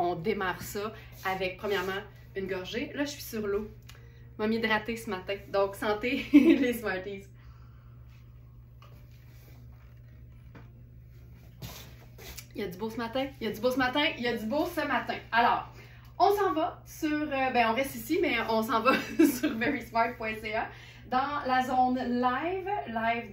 on démarre ça avec, premièrement, une gorgée. Là, je suis sur l'eau. Je vais m'hydrater ce matin. Donc, santé les Smarties. Il y a du beau ce matin, il y a du beau ce matin, il y a du beau ce matin. Alors, on s'en va sur, on reste ici, mais on s'en va sur verysmart.ca dans la zone live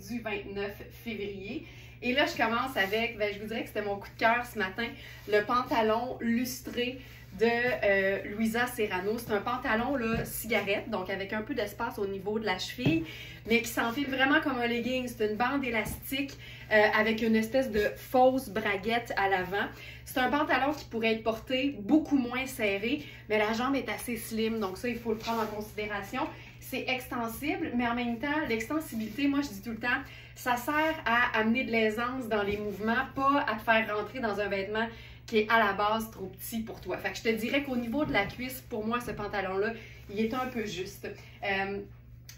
du 29 février. Et là, je commence avec, je vous dirais que c'était mon coup de cœur ce matin, le pantalon lustré de Luisa Serrano. C'est un pantalon là, cigarette, donc avec un peu d'espace au niveau de la cheville, mais qui s'enfile vraiment comme un legging. C'est une bande élastique avec une espèce de fausse braguette à l'avant. C'est un pantalon qui pourrait être porté beaucoup moins serré, mais la jambe est assez slim, donc ça, il faut le prendre en considération. C'est extensible, mais en même temps, l'extensibilité, moi, je dis tout le temps, ça sert à amener de l'aisance dans les mouvements, pas à te faire rentrer dans un vêtement qui est à la base trop petit pour toi. Fait que je te dirais qu'au niveau de la cuisse, pour moi, ce pantalon-là, il est un peu juste.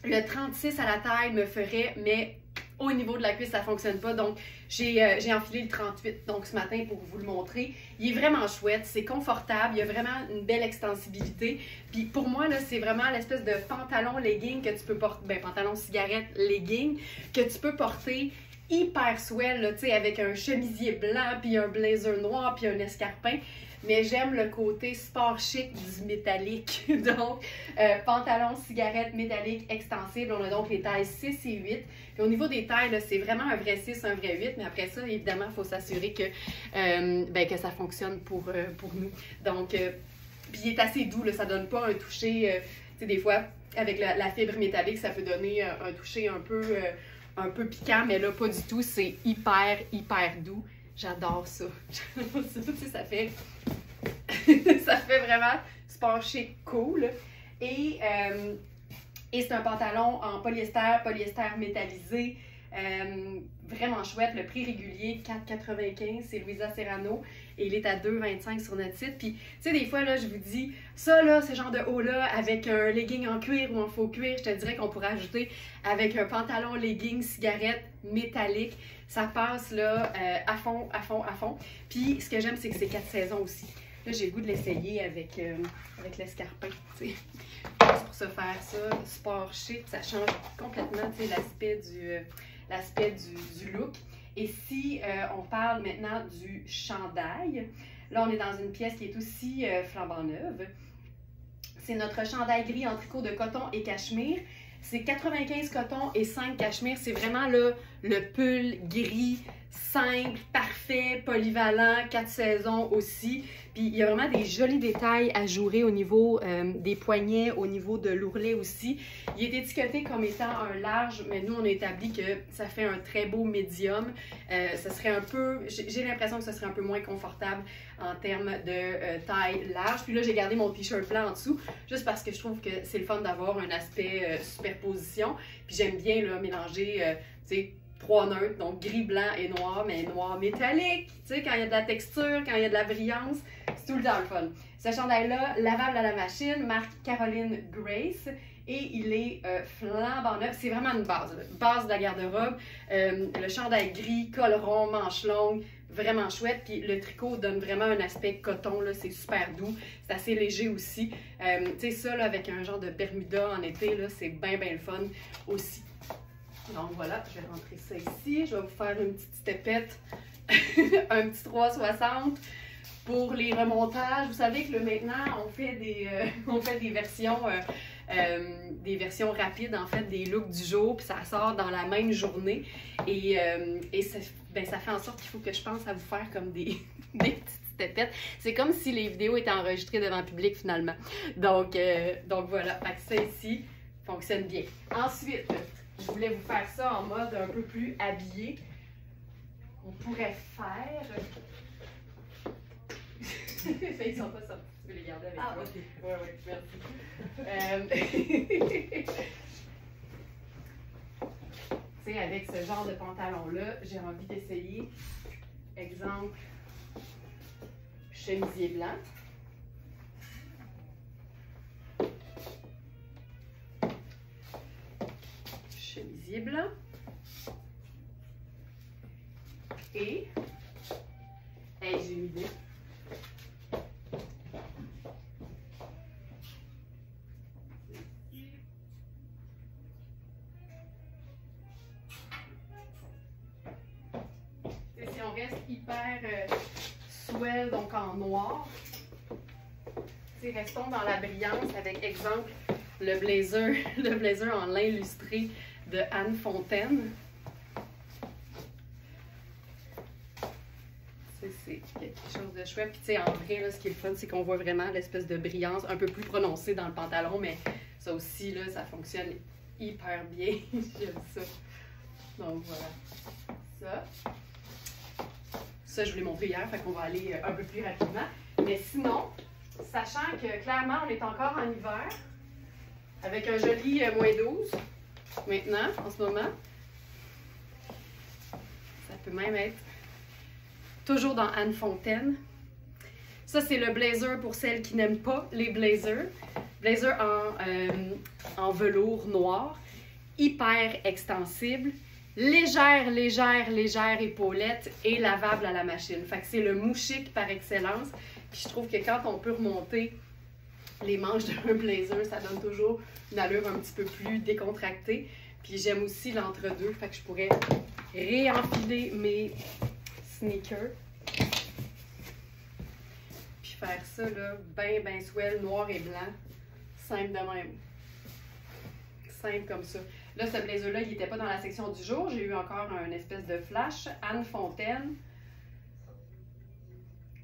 Le 36 à la taille me ferait, mais au niveau de la cuisse, ça ne fonctionne pas. Donc, j'ai enfilé le 38 donc, ce matin pour vous le montrer. Il est vraiment chouette, c'est confortable, il y a vraiment une belle extensibilité. Puis pour moi, là, c'est vraiment l'espèce de pantalon legging que tu peux porter, pantalon cigarette legging, que tu peux porter hyper swell, là, tu sais, avec un chemisier blanc, puis un blazer noir, puis un escarpin. Mais j'aime le côté sport chic du métallique. Donc, pantalon, cigarette, métallique, extensible. On a donc les tailles 6 et 8. Puis au niveau des tailles, c'est vraiment un vrai 6, un vrai 8. Mais après ça, évidemment, il faut s'assurer que ça fonctionne pour nous. Donc, puis il est assez doux, là, ça donne pas un toucher, tu sais, des fois, avec la fibre métallique, ça peut donner un toucher un peu piquant, mais là, pas du tout. C'est hyper, hyper doux. J'adore ça. ça fait vraiment sport chic cool. Et c'est un pantalon en polyester métallisé. Vraiment chouette. Le prix régulier, 4,95, c'est Luisa Serrano. Et il est à 2,25 sur notre site. Puis, tu sais, des fois, là, je vous dis, ça, là, ce genre de haut-là, avec un legging en cuir ou en faux cuir, je te dirais qu'on pourrait ajouter avec un pantalon legging cigarette métallique. Ça passe, là, à fond, à fond, à fond. Puis, ce que j'aime, c'est que c'est 4 saisons aussi. Là, j'ai le goût de l'essayer avec l'escarpin, tu sais. Juste pour se faire ça, sport chic, ça change complètement, tu sais, l'aspect du look. Et si on parle maintenant du chandail, là, on est dans une pièce qui est aussi flambant neuve. C'est notre chandail gris en tricot de coton et cachemire. C'est 95 coton et 5 cachemire. C'est vraiment là, le pull gris, simple, parfait, polyvalent, 4 saisons aussi. Puis il y a vraiment des jolis détails ajourés au niveau des poignets, au niveau de l'ourlet aussi. Il est étiqueté comme étant un large, mais nous on a établi que ça fait un très beau médium. Ça serait un peu, j'ai l'impression que ce serait un peu moins confortable en termes de taille large. Puis là j'ai gardé mon t-shirt blanc en dessous, juste parce que je trouve que c'est le fun d'avoir un aspect superposition. Puis j'aime bien là, mélanger, tu sais, 3 neutres, donc gris, blanc et noir, mais noir métallique. Tu sais, quand il y a de la texture, quand il y a de la brillance, c'est tout le temps le fun. Ce chandail-là, lavable à la machine, marque Caroline Grace, et il est flambant neuf. C'est vraiment une base de la garde-robe. Le chandail gris, col rond, manche longue, vraiment chouette. Puis le tricot donne vraiment un aspect coton, là, c'est super doux. C'est assez léger aussi. Tu sais, ça, là, avec un genre de Bermuda en été, là, c'est bien, bien le fun aussi. Donc voilà, je vais rentrer ça ici. Je vais vous faire une petite stepette, un petit 360 pour les remontages. Vous savez que là, maintenant, on fait des versions rapides, en fait, des looks du jour, puis ça sort dans la même journée. Et ça fait en sorte qu'il faut que je pense à vous faire comme des petites stepettes. C'est comme si les vidéos étaient enregistrées devant le public, finalement. Donc voilà, fait que ça ici fonctionne bien. Ensuite, je voulais vous faire ça en mode un peu plus habillé. On pourrait faire... Ils sont pas sortis, tu peux les garder avec toi. Ok. Ouais, merci. Tu sais, avec ce genre de pantalon-là, j'ai envie d'essayer, exemple, chemisier blanc. Chemisier blanc. Et, hey, j'ai une idée. reste hyper swell, donc en noir. T'sais, restons dans la brillance avec, exemple, le blazer en lin lustré de Anne Fontaine. C'est quelque chose de chouette. Puis, tu sais, en vrai, là, ce qui est le fun, c'est qu'on voit vraiment l'espèce de brillance un peu plus prononcée dans le pantalon, mais ça aussi, là, ça fonctionne hyper bien. J'aime ça. Donc, voilà. Ça, je vous l'ai montré hier, fait qu'on va aller un peu plus rapidement. Mais sinon, sachant que clairement, on est encore en hiver, avec un joli -12 maintenant, en ce moment. Ça peut même être toujours dans Anne Fontaine. Ça, c'est le blazer pour celles qui n'aiment pas les blazers. Blazer en velours noir, hyper extensible, légère épaulette et lavable à la machine. Fait que c'est le mou chic par excellence. Puis je trouve que quand on peut remonter les manches d'un blazer, ça donne toujours une allure un petit peu plus décontractée. Puis j'aime aussi l'entre-deux, fait que je pourrais réenfiler mes sneakers. Puis faire ça, là, ben swell, noir et blanc. Simple de même. Simple comme ça. Là, ce blazer-là, il n'était pas dans la section du jour. J'ai eu encore un espèce de flash. Anne Fontaine.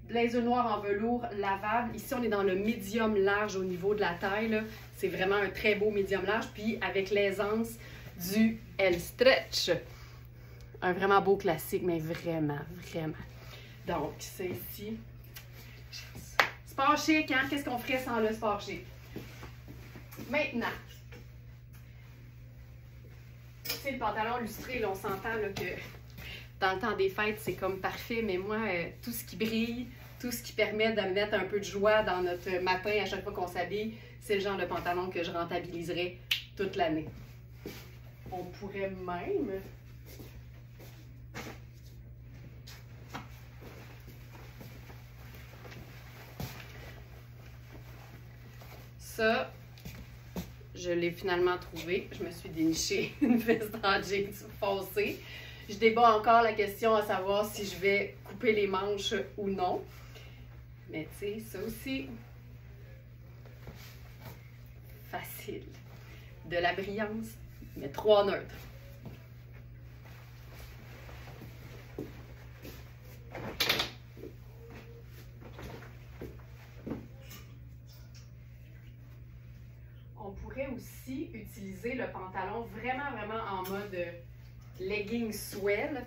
Blazer noir en velours lavable. Ici, on est dans le médium large au niveau de la taille. C'est vraiment un très beau médium large. Puis avec l'aisance du L-Stretch. Un vraiment beau classique, mais vraiment. Donc, c'est ici. Sport chic, hein? Qu'est-ce qu'on ferait sans le sport chic? Maintenant, c'est le pantalon lustré, là, on s'entend que dans le temps des fêtes, c'est comme parfait, mais moi, tout ce qui brille, tout ce qui permet de mettre un peu de joie dans notre matin à chaque fois qu'on s'habille, c'est le genre de pantalon que je rentabiliserai toute l'année. On pourrait même... Ça, je l'ai finalement trouvé. Je me suis déniché une veste en jeans foncé. Je débat encore la question à savoir si je vais couper les manches ou non. Mais tu sais, ça aussi, facile. De la brillance, mais 3 neutres. On pourrait aussi utiliser le pantalon vraiment en mode legging swell.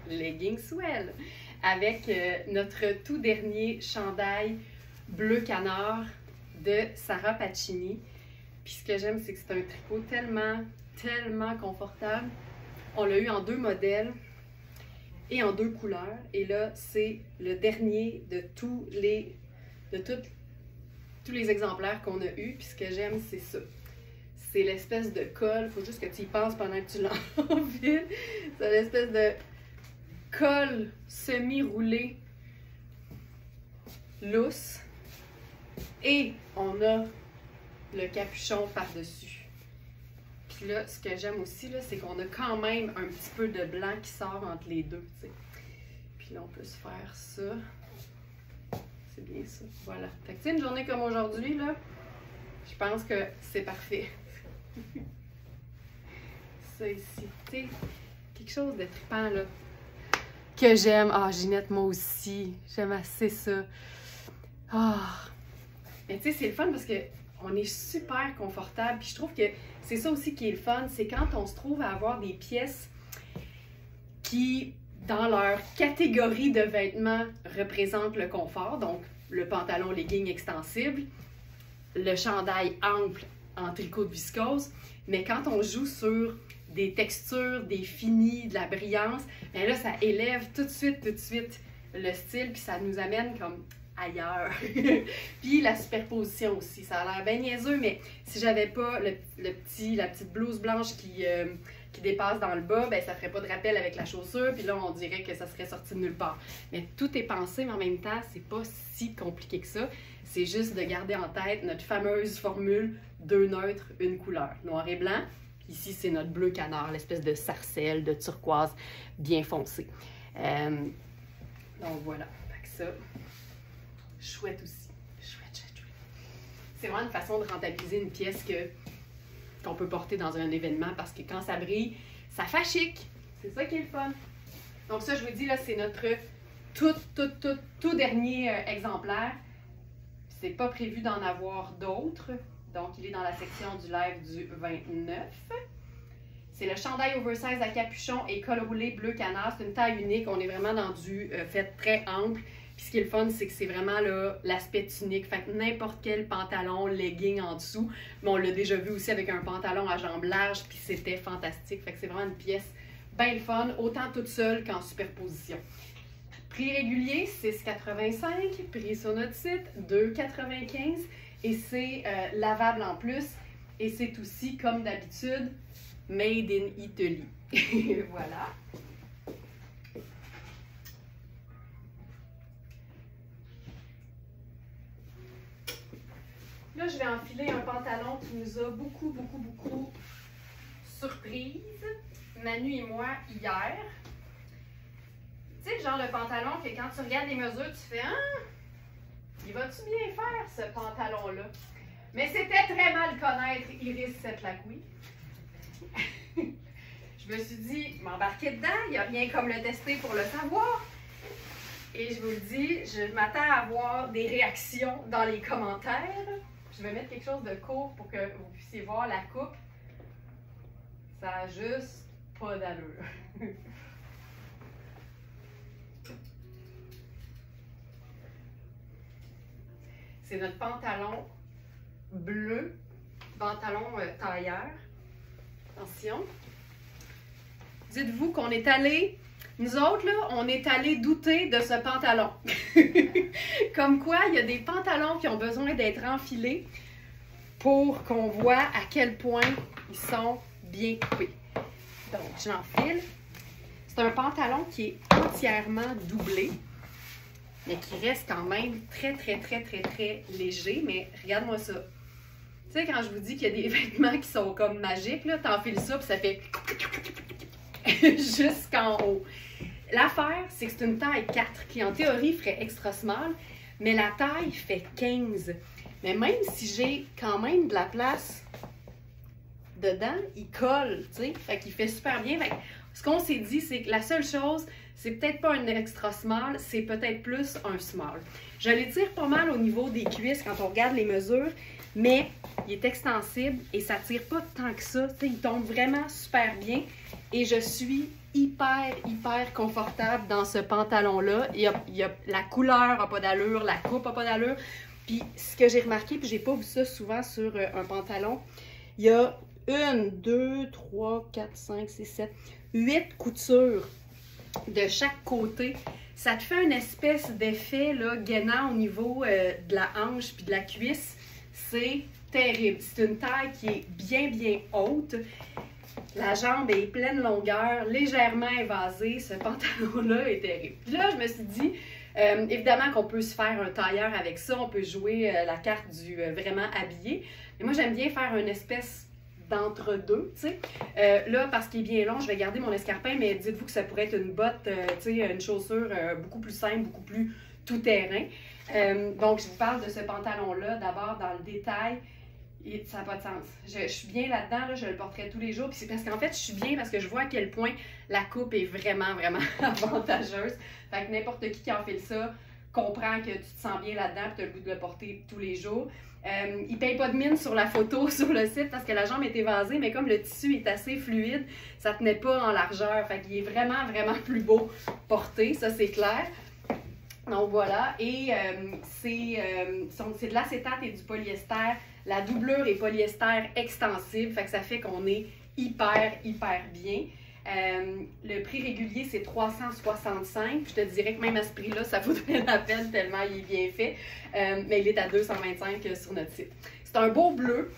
Legging swell. Avec notre tout dernier chandail bleu canard de Sarah Pacini. Puis ce que j'aime, c'est que c'est un tricot tellement confortable. On l'a eu en 2 modèles et en 2 couleurs. Et là, c'est le dernier de tous les exemplaires qu'on a eu. Puis ce que j'aime, c'est ça. C'est l'espèce de col. Il faut juste que tu y penses pendant que tu l'enfiles. C'est l'espèce de col semi-roulé, lousse. Et on a le capuchon par-dessus. Puis là, ce que j'aime aussi, c'est qu'on a quand même un petit peu de blanc qui sort entre les deux. T'sais. Puis là, on peut se faire ça. C'est bien ça. Voilà. Fait que, une journée comme aujourd'hui, là, je pense que c'est parfait. Ça ici. T'sais, quelque chose de trippant, là. Que j'aime. Ah, Ginette, moi aussi. J'aime assez ça. Ah. Mais tu sais, c'est le fun parce que on est super confortable. Puis je trouve que c'est ça aussi qui est le fun. C'est quand on se trouve à avoir des pièces qui, dans leur catégorie de vêtements, représentent le confort. Donc, le pantalon legging extensible, le chandail ample en tricot de viscose. Mais quand on joue sur des textures, des finis, de la brillance, bien là, ça élève tout de suite le style, puis ça nous amène comme ailleurs. Puis la superposition aussi, ça a l'air bien niaiseux, mais si j'avais pas la petite blouse blanche qui dépasse dans le bas, ben ça ferait pas de rappel avec la chaussure, puis là on dirait que ça serait sorti de nulle part. Mais tout est pensé, mais en même temps, c'est pas si compliqué que ça. C'est juste de garder en tête notre fameuse formule 2 neutres, 1 couleur, noir et blanc. Ici, c'est notre bleu canard, l'espèce de sarcelle, de turquoise bien foncé. Donc voilà, fait que ça, chouette aussi. Chouette. C'est vraiment une façon de rentabiliser une pièce qu'on peut porter dans un événement parce que quand ça brille, ça fait chic. C'est ça qui est le fun. Donc ça, je vous dis, là, c'est notre tout dernier exemplaire. C'est pas prévu d'en avoir d'autres. Donc, il est dans la section du live du 29. C'est le chandail oversize à capuchon et col roulé bleu canard. C'est une taille unique. On est vraiment dans du fait très ample. Puis ce qui est le fun, c'est que c'est vraiment l'aspect tunique. Fait que n'importe quel pantalon, legging en dessous. Mais on l'a déjà vu aussi avec un pantalon à jambes larges. Puis c'était fantastique. Fait que c'est vraiment une pièce bien le fun, autant toute seule qu'en superposition. Prix régulier, 6,85. Prix sur notre site, 2,95. Et c'est lavable en plus. Et c'est aussi, comme d'habitude, Made in Italy. Voilà. Là, je vais enfiler un pantalon qui nous a beaucoup surprise, Manu et moi, hier. Tu sais, le genre de pantalon que quand tu regardes les mesures, tu fais « Ah, il va-tu bien faire, ce pantalon-là? » Mais c'était très mal connaître Iris Setlakoui. Je me suis dit, m'embarquer dedans, il n'y a rien comme le tester pour le savoir. Et je vous le dis, je m'attends à avoir des réactions dans les commentaires. Je vais mettre quelque chose de court pour que vous puissiez voir la coupe. Ça n'a juste pas d'allure. C'est notre pantalon bleu, pantalon tailleur. Attention. Dites-vous qu'on est allé, nous autres, là, on est allé douter de ce pantalon. Comme quoi, il y a des pantalons qui ont besoin d'être enfilés pour qu'on voit à quel point ils sont bien coupés. Donc, je l'enfile. C'est un pantalon qui est entièrement doublé, mais qui reste quand même très léger. Mais regarde-moi ça. Tu sais, quand je vous dis qu'il y a des vêtements qui sont comme magiques, là, t'enfiles ça puis ça fait jusqu'en haut. L'affaire, c'est que c'est une taille 4 qui, en théorie, ferait extra small, mais la taille fait 15. Mais même si j'ai quand même de la place dedans, il colle, tu sais, fait qu'il fait super bien. Fait que ce qu'on s'est dit, c'est que la seule chose, c'est peut-être pas un extra small, c'est peut-être plus un small. Je l'étire pas mal au niveau des cuisses quand on regarde les mesures, mais il est extensible et ça tire pas tant que ça. Tu sais, il tombe vraiment super bien et je suis hyper confortable dans ce pantalon-là. La couleur n'a pas d'allure, la coupe n'a pas d'allure. Puis ce que j'ai remarqué, puis j'ai pas vu ça souvent sur un pantalon, il y a 1, 2, 3, 4, 5, 6, 7, 8 coutures de chaque côté. Ça te fait une espèce d'effet là, gainant au niveau de la hanche puis de la cuisse. C'est terrible. C'est une taille qui est bien haute. La jambe est pleine longueur, légèrement évasée. Ce pantalon-là est terrible. Puis là, je me suis dit, évidemment qu'on peut se faire un tailleur avec ça. On peut jouer la carte du vraiment habillé. Mais moi, j'aime bien faire une espèce d'entre-deux, tu sais. Là, parce qu'il est bien long, je vais garder mon escarpin, mais dites-vous que ça pourrait être une botte, tu sais, une chaussure beaucoup plus simple, beaucoup plus tout-terrain. Donc, je vous parle de ce pantalon-là, d'abord dans le détail. Et ça n'a pas de sens. Je suis bien là-dedans, là, je le porterai tous les jours. Puis c'est parce qu'en fait, je suis bien parce que je vois à quel point la coupe est vraiment avantageuse. Fait que n'importe qui enfile ça comprend que tu te sens bien là-dedans et tu as le goût de le porter tous les jours. Il ne paye pas de mine sur la photo sur le site parce que la jambe est évasée, mais comme le tissu est assez fluide, ça ne tenait pas en largeur. Fait qu'il est vraiment plus beau porté, ça c'est clair. Donc voilà, et c'est de l'acétate et du polyester. La doublure est polyester extensible, fait que ça fait qu'on est hyper bien. Le prix régulier, c'est 365. Je te dirais que même à ce prix-là, ça vaudrait la peine tellement il est bien fait. Mais il est à 225 sur notre site. C'est un beau bleu.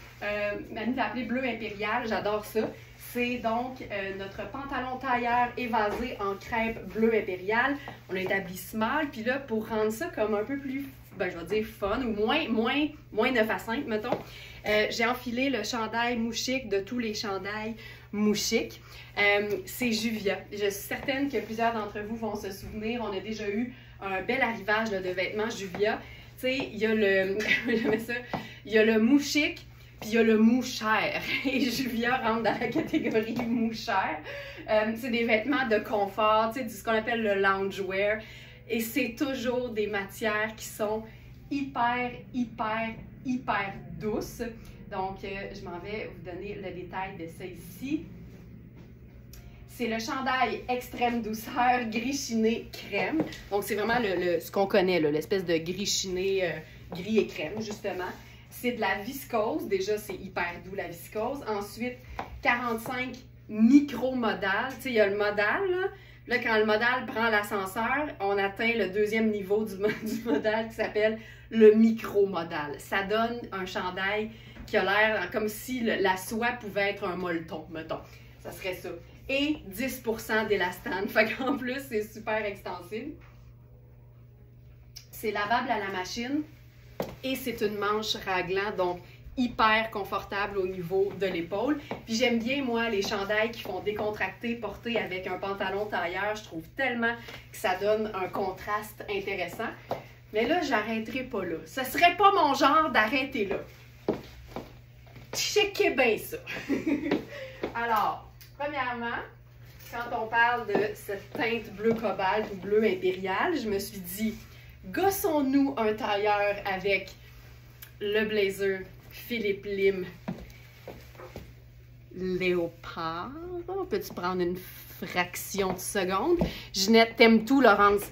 Manu l'a appelé bleu impérial, j'adore ça. c'est donc notre pantalon tailleur évasé en crêpe bleu impérial. On a établi small, puis là, pour rendre ça comme un peu plus, ben, je vais dire fun, ou moins 9 à 5, mettons, j'ai enfilé le chandail mouchique de tous les chandails mouchiques. C'est Juvia. Je suis certaine que plusieurs d'entre vous vont se souvenir, on a déjà eu un bel arrivage là, de vêtements Juvia. Tu sais, il y a le, il y a le mouchique, puis il y a le mou cher. Et Juvia rentre dans la catégorie mou cher. C'est des vêtements de confort, tu sais, ce qu'on appelle le loungewear. Et c'est toujours des matières qui sont hyper douces. Donc, je m'en vais vous donner le détail de ça ici. C'est le chandail extrême douceur gris chiné crème. Donc, c'est vraiment ce qu'on connaît, l'espèce de gris chiné, gris et crème, justement. C'est de la viscose. Déjà, c'est hyper doux, la viscose. Ensuite, 45 micro-modal. Tu sais, il y a le modal, là. Là, quand le modal prend l'ascenseur, on atteint le deuxième niveau du modal qui s'appelle le micro-modal. Ça donne un chandail qui a l'air comme si la soie pouvait être un molleton, mettons. Ça serait ça. Et 10% d'élastane. Fait qu'en plus, c'est super extensible. C'est lavable à la machine et c'est une manche raglant, donc hyper confortable au niveau de l'épaule. Puis j'aime bien, moi, les chandails qui font décontracter, portés avec un pantalon tailleur. Je trouve tellement que ça donne un contraste intéressant. Mais là, j'arrêterai pas là. Ce serait pas mon genre d'arrêter là. Checkez bien ça. Alors, premièrement, quand on parle de cette teinte bleu cobalt ou bleu impérial, je me suis dit, gossons-nous un tailleur avec le blazer Philippe Lim Léopard. Peux-tu prendre une fraction de seconde? Ginette, t'aimes tout, Laurence?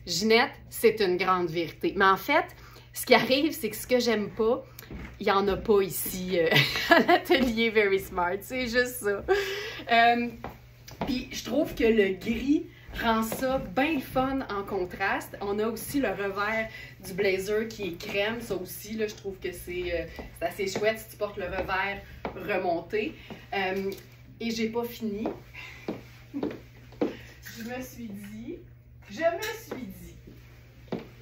Ginette, c'est une grande vérité. Mais en fait, ce qui arrive, c'est que ce que j'aime pas, il n'y en a pas ici à l'atelier Very Smart. C'est juste ça. Puis je trouve que le gris rend ça bien fun en contraste. On a aussi le revers du blazer qui est crème. Ça aussi, là, je trouve que c'est assez chouette si tu portes le revers remonté. Et j'ai pas fini. Je me suis dit,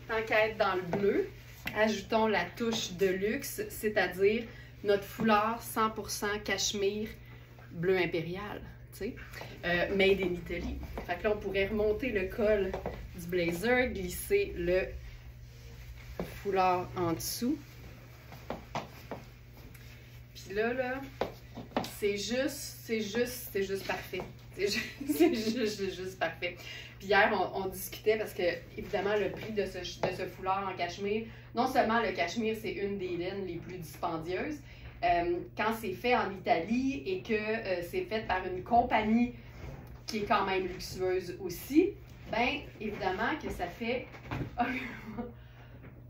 tant qu'à être dans le bleu, ajoutons la touche de luxe, c'est-à-dire notre foulard 100% cachemire bleu impérial. Made in Italy. Fait que là, on pourrait remonter le col du blazer, glisser le foulard en dessous. Puis là, c'est juste parfait. C'est juste parfait. Puis hier, on discutait parce que, évidemment, le prix de ce foulard en cachemire, non seulement le cachemire, c'est une des laines les plus dispendieuses, quand c'est fait en Italie et que c'est fait par une compagnie qui est quand même luxueuse aussi, bien, évidemment que ça fait...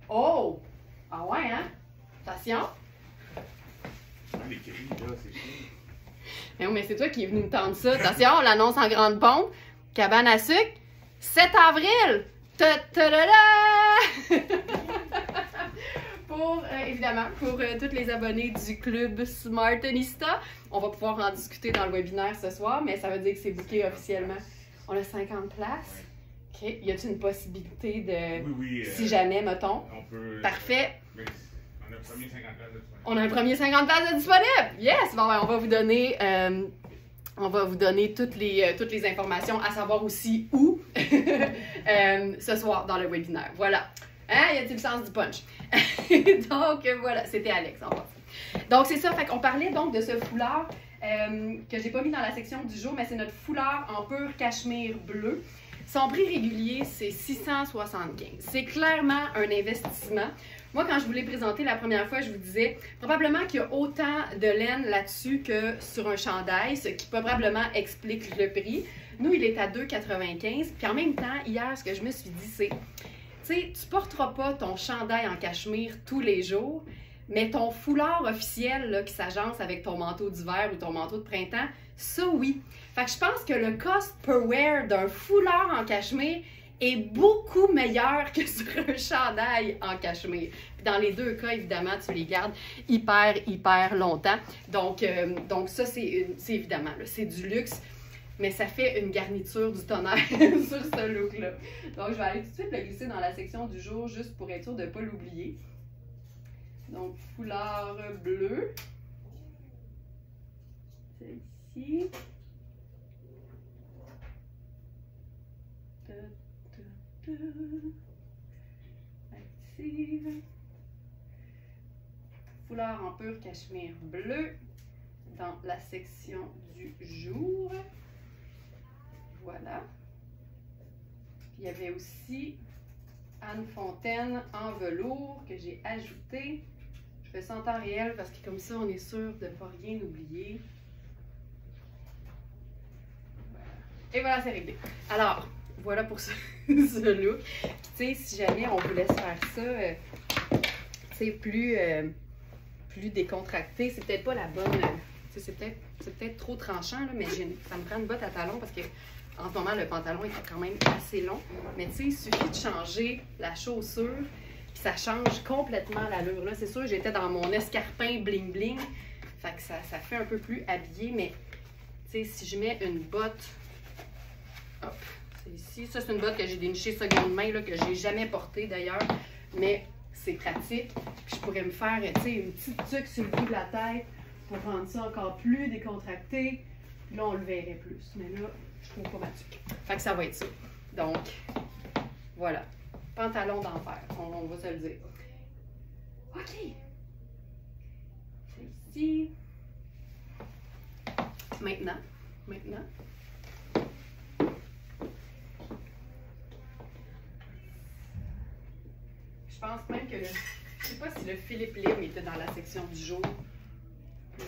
Oh! Ah ouais, hein? Attention! Les cris, là, c'est chiant. Mais c'est toi qui es venu me tendre ça. Attention, on l'annonce en grande pompe. Cabane à sucre, 7 avril! Ta-ta-da-da! Évidemment, pour tous les abonnés du club Smartenista, on va pouvoir en discuter dans le webinaire ce soir, mais ça veut dire que c'est booké officiellement. On a 50 places. OK. Y a-t-il une possibilité de... Oui, si jamais, mettons? On peut... Parfait. On a un premier 50 places de disponible. On a un premier 50 places de disponible! Yes! Bon, ben, on va vous donner toutes les informations, à savoir aussi où, ce soir dans le webinaire. Voilà. Hein? Y a-t-il le sens du punch? Donc, voilà, c'était Alex en fait. Donc, c'est ça. Fait qu'on parlait donc de ce foulard que j'ai pas mis dans la section du jour, mais c'est notre foulard en pur cachemire bleu. Son prix régulier, c'est 675. C'est clairement un investissement. Moi, quand je vous l'ai présenté la première fois, je vous disais probablement qu'il y a autant de laine là-dessus que sur un chandail, ce qui probablement explique le prix. Nous, il est à 2,95. Puis en même temps, hier, ce que je me suis dit, c'est, tu sais, tu porteras pas ton chandail en cachemire tous les jours, mais ton foulard officiel là, qui s'agence avec ton manteau d'hiver ou ton manteau de printemps, ça oui. Fait que je pense que le cost per wear d'un foulard en cachemire est beaucoup meilleur que sur un chandail en cachemire. Puis dans les deux cas, évidemment, tu les gardes hyper longtemps. Donc ça, c'est évidemment, c'est du luxe, mais ça fait une garniture du tonnerre sur ce look-là. Donc, je vais aller tout de suite le glisser dans la section du jour, juste pour être sûr de ne pas l'oublier. Donc, foulard bleu. C'est ici. Active. Foulard en pur cachemire bleu dans la section du jour. Voilà. Puis il y avait aussi Anne Fontaine en velours que j'ai ajouté. Je fais ça en temps réel parce que comme ça, on est sûr de ne pas rien oublier. Voilà. Et voilà, c'est réglé. Alors, voilà pour ce look. Puis, tu sais, si jamais on voulait se faire ça, tu sais, plus décontracté, c'est peut-être pas la bonne. C'est peut-être trop tranchant, là, mais ça me prend une botte à talons parce que en ce moment, le pantalon est quand même assez long. Mais tu sais, il suffit de changer la chaussure, puis ça change complètement l'allure. Là, c'est sûr, j'étais dans mon escarpin bling-bling, fait que ça fait un peu plus habillé, mais tu sais, si je mets une botte, hop, c'est ici. Ça, c'est une botte que j'ai dénichée seconde main, là, que j'ai jamais portée d'ailleurs, mais c'est pratique. Puis je pourrais me faire, tu sais, une petite tuque sur le bout de la tête pour rendre ça encore plus décontracté. Puis là, on le verrait plus. Mais là, je trouve pas ma tuque. Fait que ça va être ça. Donc, voilà. Pantalon d'enfer, on va se le dire. OK. C'est ici. Maintenant. Je pense même que je sais pas si le Philippe Lim était dans la section du jour.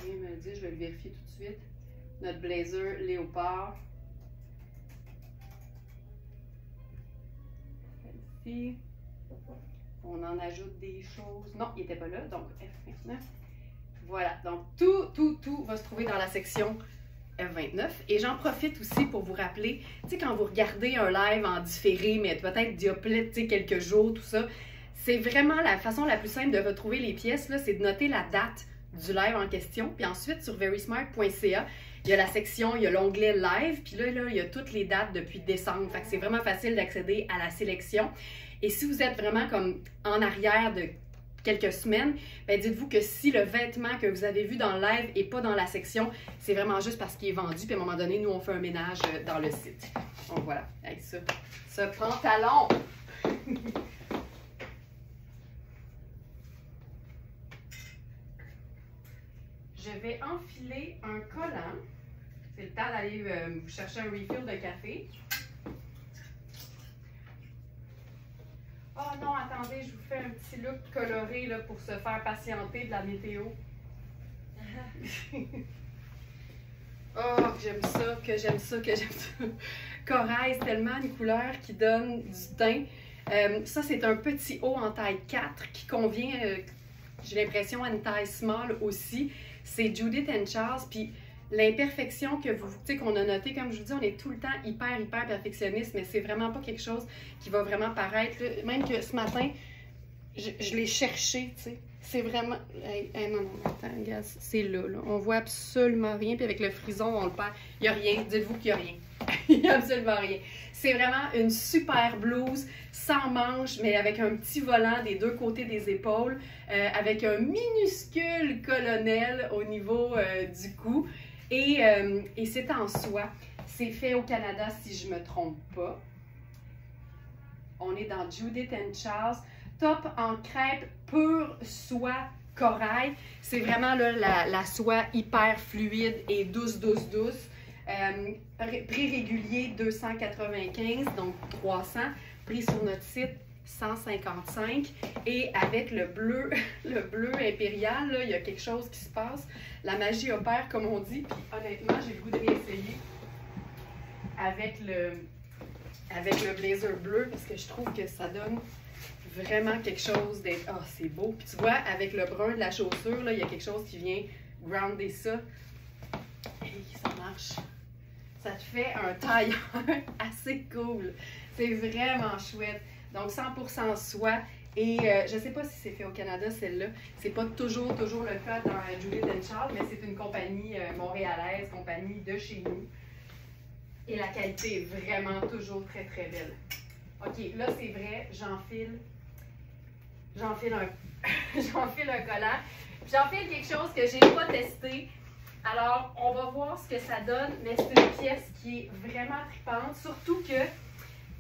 Il me le dit, je vais le vérifier tout de suite. Notre blazer léopard. Ici. On en ajoute des choses. Non, il n'était pas là, donc F29. Voilà, donc tout va se trouver dans la section F29. Et j'en profite aussi pour vous rappeler, tu sais, quand vous regardez un live en différé, mais peut-être d'il y a quelques jours, tout ça, c'est vraiment la façon la plus simple de retrouver les pièces, c'est de noter la date du live en question. Puis ensuite, sur verysmart.ca, il y a la section, il y a l'onglet live. Puis là, il y a toutes les dates depuis décembre. Fait que c'est vraiment facile d'accéder à la sélection. Et si vous êtes vraiment comme en arrière de quelques semaines, ben dites-vous que si le vêtement que vous avez vu dans le live n'est pas dans la section, c'est vraiment juste parce qu'il est vendu. Puis à un moment donné, nous, on fait un ménage dans le site. Donc voilà, avec ça, ce pantalon. Je vais enfiler un collant. C'est le temps d'aller vous chercher un refill de café. Oh non, attendez, je vous fais un petit look coloré là, pour se faire patienter de la météo. Oh, que j'aime ça. Corail, c'est tellement une couleur qui donne du teint. Ça, c'est un petit haut en taille 4 qui convient, j'ai l'impression, à une taille small aussi. C'est Judith & Charles, puis l'imperfection que qu'on a noté, comme je vous dis, on est tout le temps hyper perfectionniste, mais c'est vraiment pas quelque chose qui va vraiment paraître. Là. Même que ce matin, je l'ai cherché, tu sais. C'est vraiment... non, attends, regarde, c'est là. On voit absolument rien, puis avec le frison, on le perd. Il n'y a rien, dites-vous qu'il n'y a rien. Il n'y a absolument rien. C'est vraiment une super blouse, sans manches, mais avec un petit volant des deux côtés des épaules, avec un minuscule colonel au niveau du cou. Et c'est en soie. C'est fait au Canada, si je ne me trompe pas. On est dans Judith & Charles. Top en crêpe pure soie corail. C'est vraiment là, la soie hyper fluide et douce. Prix régulier 295, donc 300. Prix sur notre site 155. Et avec le bleu impérial, là, il y a quelque chose qui se passe. La magie opère, comme on dit. Puis honnêtement, j'ai le goût de réessayer avec le blazer bleu parce que je trouve que ça donne vraiment quelque chose d'être... Ah, c'est beau. Puis tu vois, avec le brun de la chaussure, là, il y a quelque chose qui vient grounder ça. Et ça marche. Ça te fait un tailleur assez cool. C'est vraiment chouette. Donc 100% soie. Et je ne sais pas si c'est fait au Canada, celle-là. C'est pas toujours le cas dans Judith & Charles, mais c'est une compagnie montréalaise, compagnie de chez nous. Et la qualité est vraiment toujours très, très belle. OK, là, c'est vrai, j'enfile un, j'enfile un collant. J'enfile quelque chose que j'ai pas testé. Alors, on va voir ce que ça donne, mais c'est une pièce qui est vraiment tripante, surtout que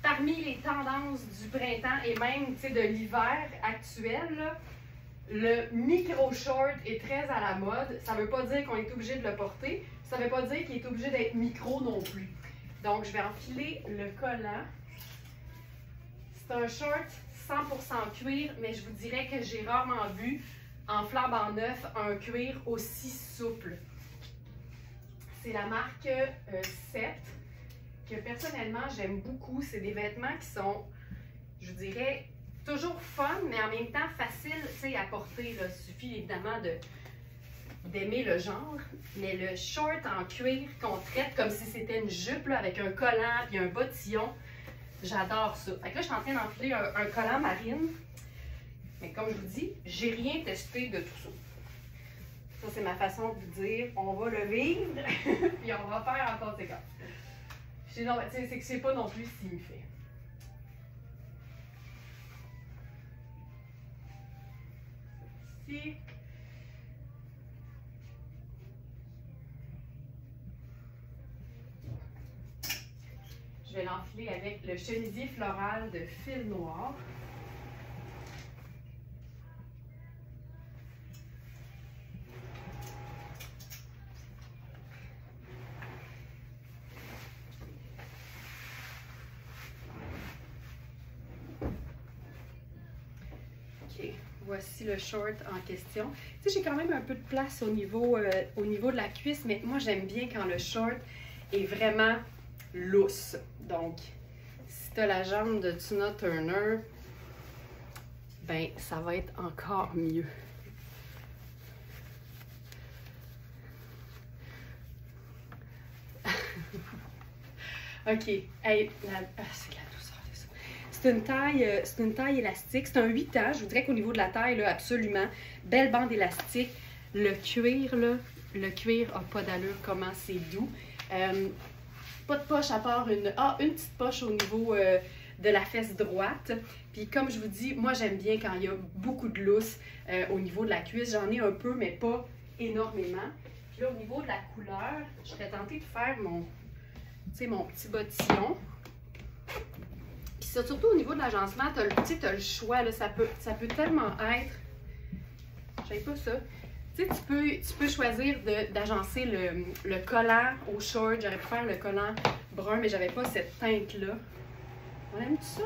parmi les tendances du printemps et même de l'hiver actuel, là, le micro-short est très à la mode. Ça ne veut pas dire qu'on est obligé de le porter. Ça ne veut pas dire qu'il est obligé d'être micro non plus. Donc, je vais enfiler le collant. C'est un short 100% cuir, mais je vous dirais que j'ai rarement vu en flambant neuf un cuir aussi souple. C'est la marque 7, que personnellement j'aime beaucoup. C'est des vêtements qui sont, je dirais, toujours fun, mais en même temps facile à porter. Il suffit évidemment d'aimer le genre, mais le short en cuir qu'on traite comme si c'était une jupe là, avec un collant et un bottillon, j'adore ça. Fait que là, je suis en train d'enfiler un collant marine, mais comme je vous dis, j'ai rien testé de tout ça. Ça, c'est ma façon de vous dire, on va le vivre, puis on va faire en conséquence. C'est que je sais pas non plus s'il me fait. Ici. Je vais l'enfiler avec le chemisier floral de fil noir. Voici le short en question. Tu sais, j'ai quand même un peu de place au niveau de la cuisse, mais moi, j'aime bien quand le short est vraiment lousse. Donc, si tu as la jambe de Tina Turner, ben, ça va être encore mieux. OK. Hey, c'est la douceur de ça. C'est une taille élastique. C'est un 8 ans. Je vous dirais qu'au niveau de la taille, là, absolument. Belle bande élastique. Le cuir, là, le cuir n'a pas d'allure. Comment c'est doux. Pas de poche à part une petite poche au niveau de la fesse droite. Puis comme je vous dis, moi j'aime bien quand il y a beaucoup de lousse au niveau de la cuisse. J'en ai un peu, mais pas énormément. Puis là, au niveau de la couleur, je serais tentée de faire mon petit bottillon. Puis surtout au niveau de l'agencement, tu as le choix. Là, ça peut tellement être... Je sais pas ça. Tu sais, tu peux choisir d'agencer le collant au short. J'aurais pu faire le collant brun, mais j'avais pas cette teinte-là. On aime ça?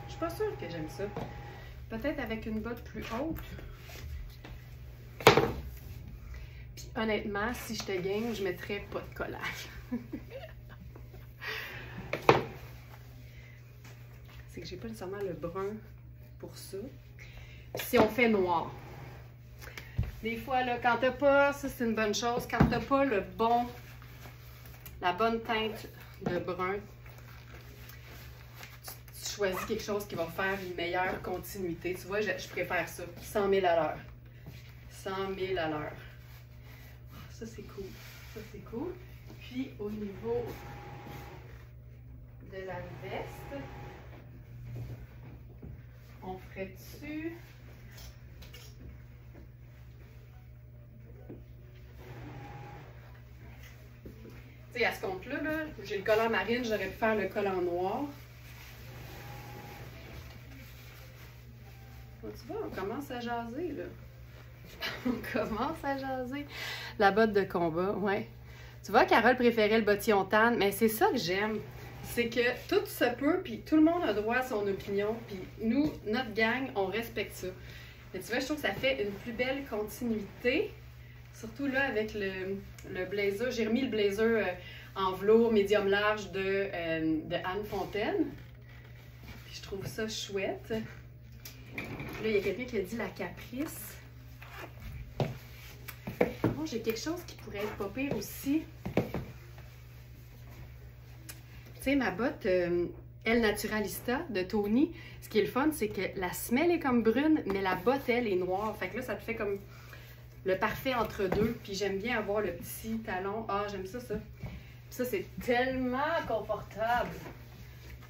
Je suis pas sûre que j'aime ça. Peut-être avec une botte plus haute. Puis honnêtement, si je te gagne, je mettrais pas de collage. C'est que j'ai pas nécessairement le brun pour ça. Puis si on fait noir. Des fois, là, quand t'as pas, ça c'est une bonne chose, quand t'as pas la bonne teinte de brun, tu choisis quelque chose qui va faire une meilleure continuité. Tu vois, je préfère ça. 100 000 à l'heure. 100 000 à l'heure. Ça, c'est cool. Ça, c'est cool. Puis, au niveau de la veste, on ferait dessus. Tu sais, à ce compte-là, j'ai le collant marine, j'aurais pu faire le collant noir. Oh, tu vois, on commence à jaser, là. On commence à jaser. La botte de combat, ouais. Tu vois, Carole préférait le bottillon tan, mais c'est ça que j'aime. C'est que tout se peut, puis tout le monde a droit à son opinion, puis nous, notre gang, on respecte ça. Mais tu vois, je trouve que ça fait une plus belle continuité. Surtout là, avec le blazer. J'ai remis le blazer en velours médium large de Anne Fontaine. Puis je trouve ça chouette. Là, il y a quelqu'un qui a dit la caprice. Bon, j'ai quelque chose qui pourrait être pas pire aussi. Tu sais, ma botte El Naturalista de Tony. Ce qui est le fun, c'est que la semelle est comme brune, mais la botte, elle, est noire. Fait que là, ça te fait comme le parfait entre deux. Puis j'aime bien avoir le petit talon. Ah, j'aime ça, ça. Ça, c'est tellement confortable.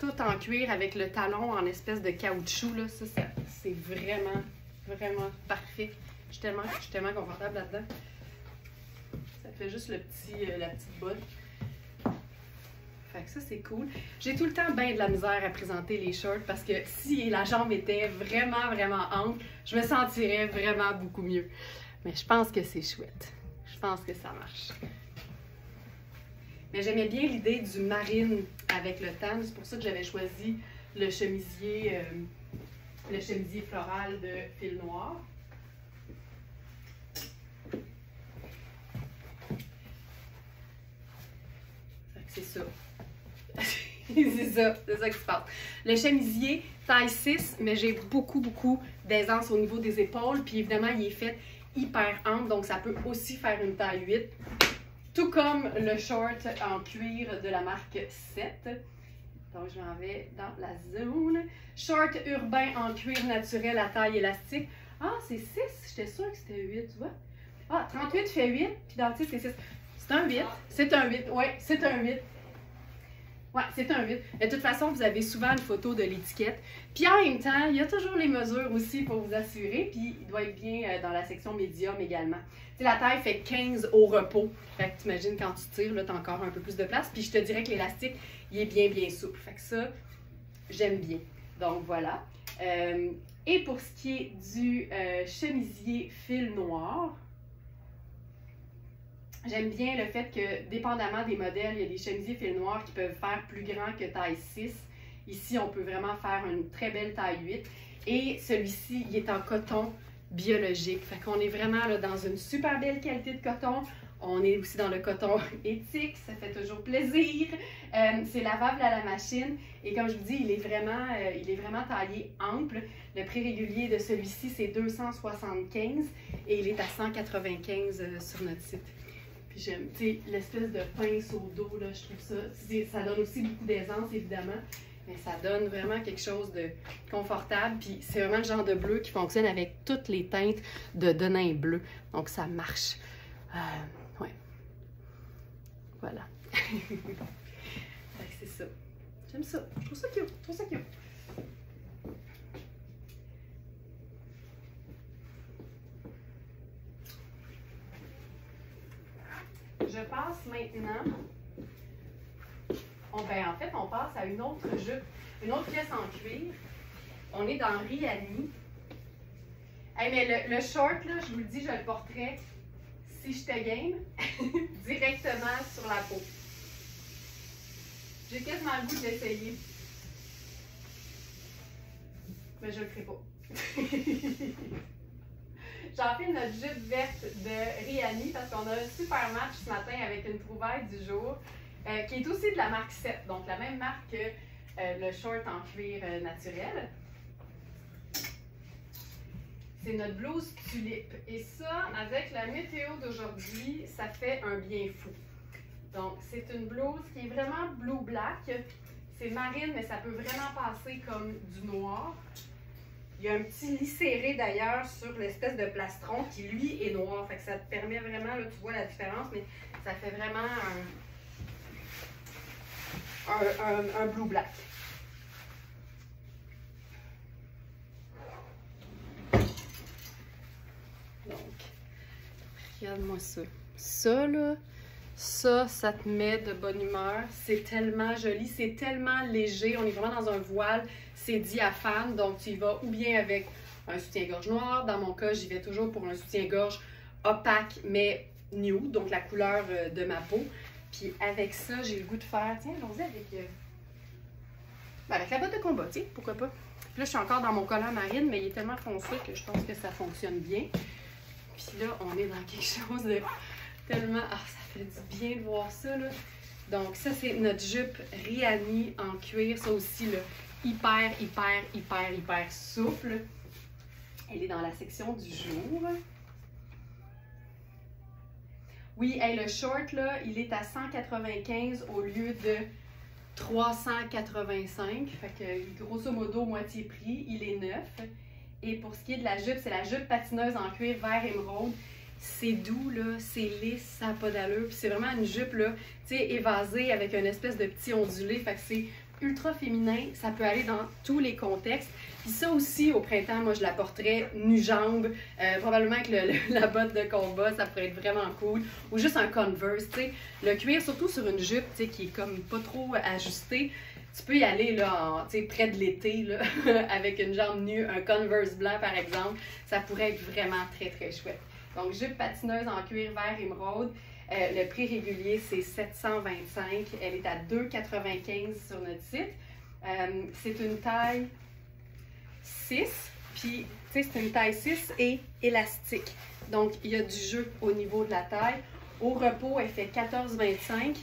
Tout en cuir avec le talon en espèce de caoutchouc, là. Ça c'est vraiment, vraiment parfait. Je suis tellement confortable là-dedans. Ça fait juste la petite botte. Fait que ça, c'est cool. J'ai tout le temps bien de la misère à présenter les shorts parce que si la jambe était vraiment, vraiment ample, je me sentirais vraiment beaucoup mieux. Mais je pense que c'est chouette. Je pense que ça marche. Mais j'aimais bien l'idée du marine avec le tan. C'est pour ça que j'avais choisi le chemisier floral de fil noir. C'est ça. c'est ça qui se passe. Le chemisier, taille 6, mais j'ai beaucoup d'aisance au niveau des épaules. Puis évidemment, il est fait hyper ample, donc ça peut aussi faire une taille 8. Tout comme le short en cuir de la marque 7. Donc, je m'en vais dans la zone. Short urbain en cuir naturel à taille élastique. Ah, c'est 6. J'étais sûre que c'était 8, tu vois. Ah, 38 fait 8, puis dans le titre, c'est 6. C'est un 8. C'est un 8. Ouais, c'est un 8. Ouais, c'est un 8. De toute façon, vous avez souvent une photo de l'étiquette. Puis en même temps, il y a toujours les mesures aussi pour vous assurer. Puis il doit être bien dans la section médium également. Tu sais, la taille fait 15 au repos. Fait que t'imagines quand tu tires, là, t'as encore un peu plus de place. Puis je te dirais que l'élastique, il est bien souple. Fait que ça, j'aime bien. Donc voilà. Et pour ce qui est du chemisier fil noir, j'aime bien le fait que, dépendamment des modèles, il y a des chemisiers fil noir qui peuvent faire plus grand que taille 6. Ici, on peut vraiment faire une très belle taille 8. Et celui-ci, il est en coton biologique. Fait qu'on est vraiment là, dans une super belle qualité de coton. On est aussi dans le coton éthique, ça fait toujours plaisir. C'est lavable à la machine. Et comme je vous dis, il est vraiment taillé ample. Le prix régulier de celui-ci, c'est 275 et il est à 195 sur notre site. Puis j'aime, tu sais, l'espèce de pince au dos, là, je trouve ça, ça donne aussi beaucoup d'aisance, évidemment, mais ça donne vraiment quelque chose de confortable. Puis c'est vraiment le genre de bleu qui fonctionne avec toutes les teintes de denim bleu. Donc ça marche. Ouais. Voilà. C'est ça. J'aime ça. Je trouve ça cute. Je passe maintenant, en fait, on passe à une autre jupe, une autre pièce en cuir. On est dans Riani. Hey, mais le short, là, je vous le dis, je le porterais, si je te game, directement sur la peau. J'ai quasiment le goût de l'essayer. Mais je le ferai pas. J'enfile notre jupe verte de Riani parce qu'on a un super match ce matin avec une trouvaille du jour qui est aussi de la marque 7, donc la même marque que le short en cuir naturel. C'est notre blouse tulipe. Et ça, avec la météo d'aujourd'hui, ça fait un bien fou. Donc, c'est une blouse qui est vraiment blue-black. C'est marine, mais ça peut vraiment passer comme du noir. Il y a un petit lis serré d'ailleurs sur l'espèce de plastron qui, lui, est noir. Fait que ça te permet vraiment, là, tu vois la différence, mais ça fait vraiment un blue-black. Donc, regarde-moi ça. Ça, là, ça te met de bonne humeur. C'est tellement joli, c'est tellement léger. On est vraiment dans un voile. C'est diaphane, donc tu y vas ou bien avec un soutien-gorge noir. Dans mon cas, j'y vais toujours pour un soutien-gorge opaque, mais nude, donc la couleur de ma peau. Puis avec ça, j'ai le goût de faire, tiens, allons-y avec la botte de combat, tiens, pourquoi pas. Puis là, je suis encore dans mon collant marine, mais il est tellement foncé que je pense que ça fonctionne bien. Puis là, on est dans quelque chose de tellement... Ah, ça fait du bien de voir ça, là. Donc ça, c'est notre jupe Riani en cuir. Ça aussi, là, hyper souple. Elle est dans la section du jour. Oui, hey, le short, là, il est à 195 au lieu de 385. Fait que grosso modo, moitié prix. Il est neuf. Et pour ce qui est de la jupe, c'est la jupe patineuse en cuir vert émeraude. C'est doux, là, c'est lisse, ça n'a pas d'allure. Puis c'est vraiment une jupe, là, tu sais, évasée avec une espèce de petit ondulé. Fait que c'est ultra féminin, ça peut aller dans tous les contextes. Puis ça aussi, au printemps, moi, je la porterais nu-jambe. Probablement avec la botte de combat, ça pourrait être vraiment cool. Ou juste un Converse, tu sais. Le cuir, surtout sur une jupe, tu sais, qui est comme pas trop ajustée. Tu peux y aller là, près de l'été là, avec une jambe nue, un Converse blanc par exemple. Ça pourrait être vraiment très très chouette. Donc, jupe patineuse en cuir vert émeraude. Le prix régulier, c'est 725. Elle est à 2,95 sur notre site. C'est une taille 6. Puis, tu sais, c'est une taille 6 et élastique. Donc, il y a du jeu au niveau de la taille. Au repos, elle fait 14,25.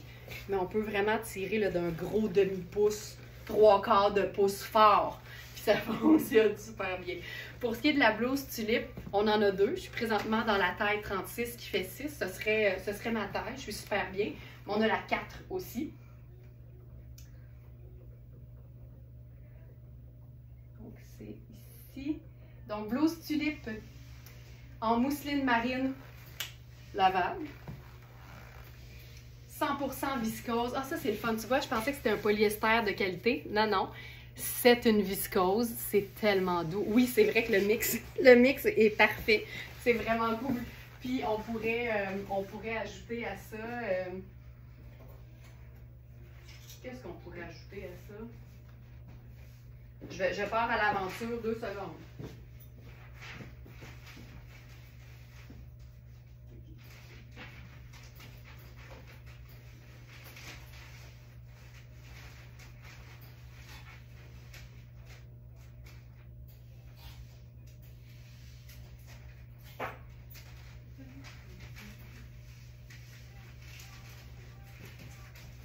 Mais on peut vraiment tirer d'un gros demi-pouce, 3/4 de pouce fort. Puis ça fonctionne super bien. Pour ce qui est de la blouse tulipe, on en a deux. Je suis présentement dans la taille 36 qui fait 6. Ce serait ma taille. Je suis super bien. Mais on a la 4 aussi. Donc c'est ici. Donc blouse tulipe en mousseline marine lavable. 100% viscose. Ah, ça, c'est le fun. Tu vois, je pensais que c'était un polyester de qualité. Non, non. C'est une viscose. C'est tellement doux. Oui, c'est vrai que le mix est parfait. C'est vraiment cool. Puis, on pourrait ajouter à ça... Qu'est-ce qu'on pourrait ajouter à ça? Je pars à l'aventure 2 secondes.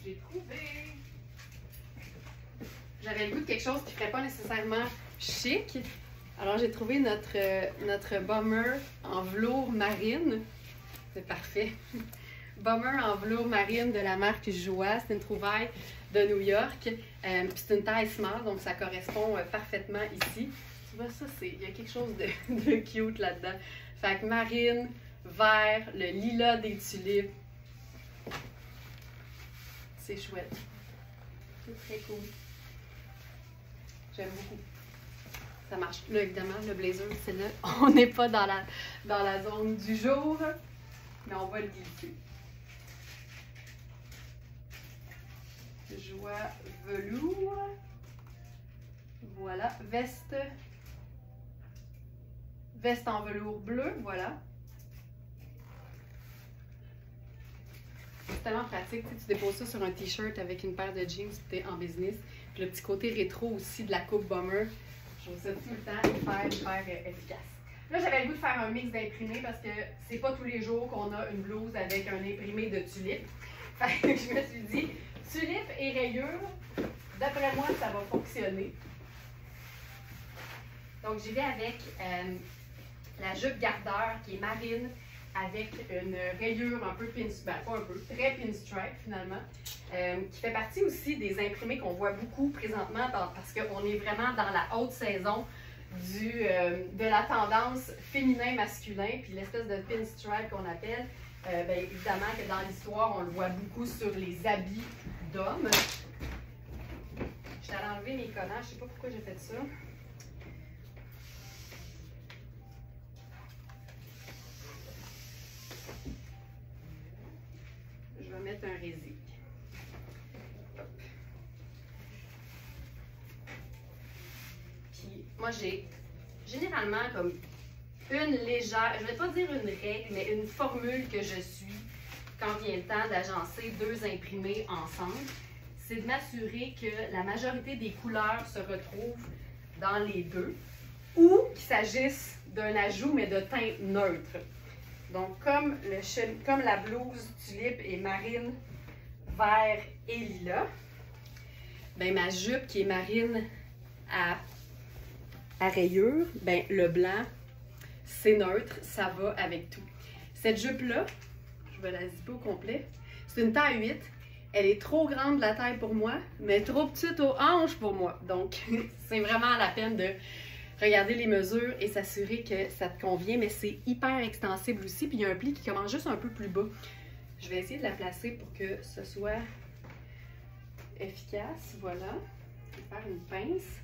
J'ai trouvé. J'avais le goût de quelque chose qui ne ferait pas nécessairement chic. Alors, j'ai trouvé notre bomber en velours marine. C'est parfait. Bomber en velours marine de la marque Joie. C'est une trouvaille de New York. Puis c'est une taille small, donc ça correspond parfaitement ici. Tu vois, ça, il y a quelque chose de cute là-dedans. Fait que marine, vert, le lilas des tulipes. C'est chouette. C'est très cool. J'aime beaucoup. Ça marche. Là, évidemment, le blazer, c'est là. On n'est pas dans la zone du jour, mais on va le glisser. Joie velours. Voilà. Veste en velours bleu. Voilà. C'est tellement pratique, tu déposes ça sur un t-shirt avec une paire de jeans, tu es en business. Puis le petit côté rétro aussi de la coupe bomber, je trouve ça tout le temps hyper efficace. Là, j'avais le goût de faire un mix d'imprimés parce que c'est pas tous les jours qu'on a une blouse avec un imprimé de tulipe. Fait que je me suis dit, tulipe et rayures, d'après moi, ça va fonctionner. Donc, j'y vais avec la jupe gardeur qui est marine, avec une rayure un peu pinstripe, ben pas un peu, très pinstripe finalement, qui fait partie aussi des imprimés qu'on voit beaucoup présentement parce qu'on est vraiment dans la haute saison de la tendance féminin-masculin, puis l'espèce de pinstripe qu'on appelle, bien évidemment que dans l'histoire, on le voit beaucoup sur les habits d'hommes. Je suis allée enlever mes collants, je ne sais pas pourquoi j'ai fait ça. Je vais mettre un résic. Hop. Puis moi j'ai généralement comme une légère, je ne vais pas dire une règle, mais une formule que je suis quand vient le temps d'agencer deux imprimés ensemble. C'est de m'assurer que la majorité des couleurs se retrouvent dans les deux ou qu'il s'agisse d'un ajout mais de teinte neutre. Donc, comme la blouse tulipe et marine, vert et lilas, ben, ma jupe qui est marine à rayures, ben, le blanc, c'est neutre, ça va avec tout. Cette jupe-là, je vais la zipper au complet, c'est une taille 8, Elle est trop grande de la taille pour moi, mais trop petite aux hanches pour moi. Donc, c'est vraiment la peine de regarder les mesures et s'assurer que ça te convient. Mais c'est hyper extensible aussi. Puis il y a un pli qui commence juste un peu plus bas. Je vais essayer de la placer pour que ce soit efficace. Voilà. Je vais faire une pince.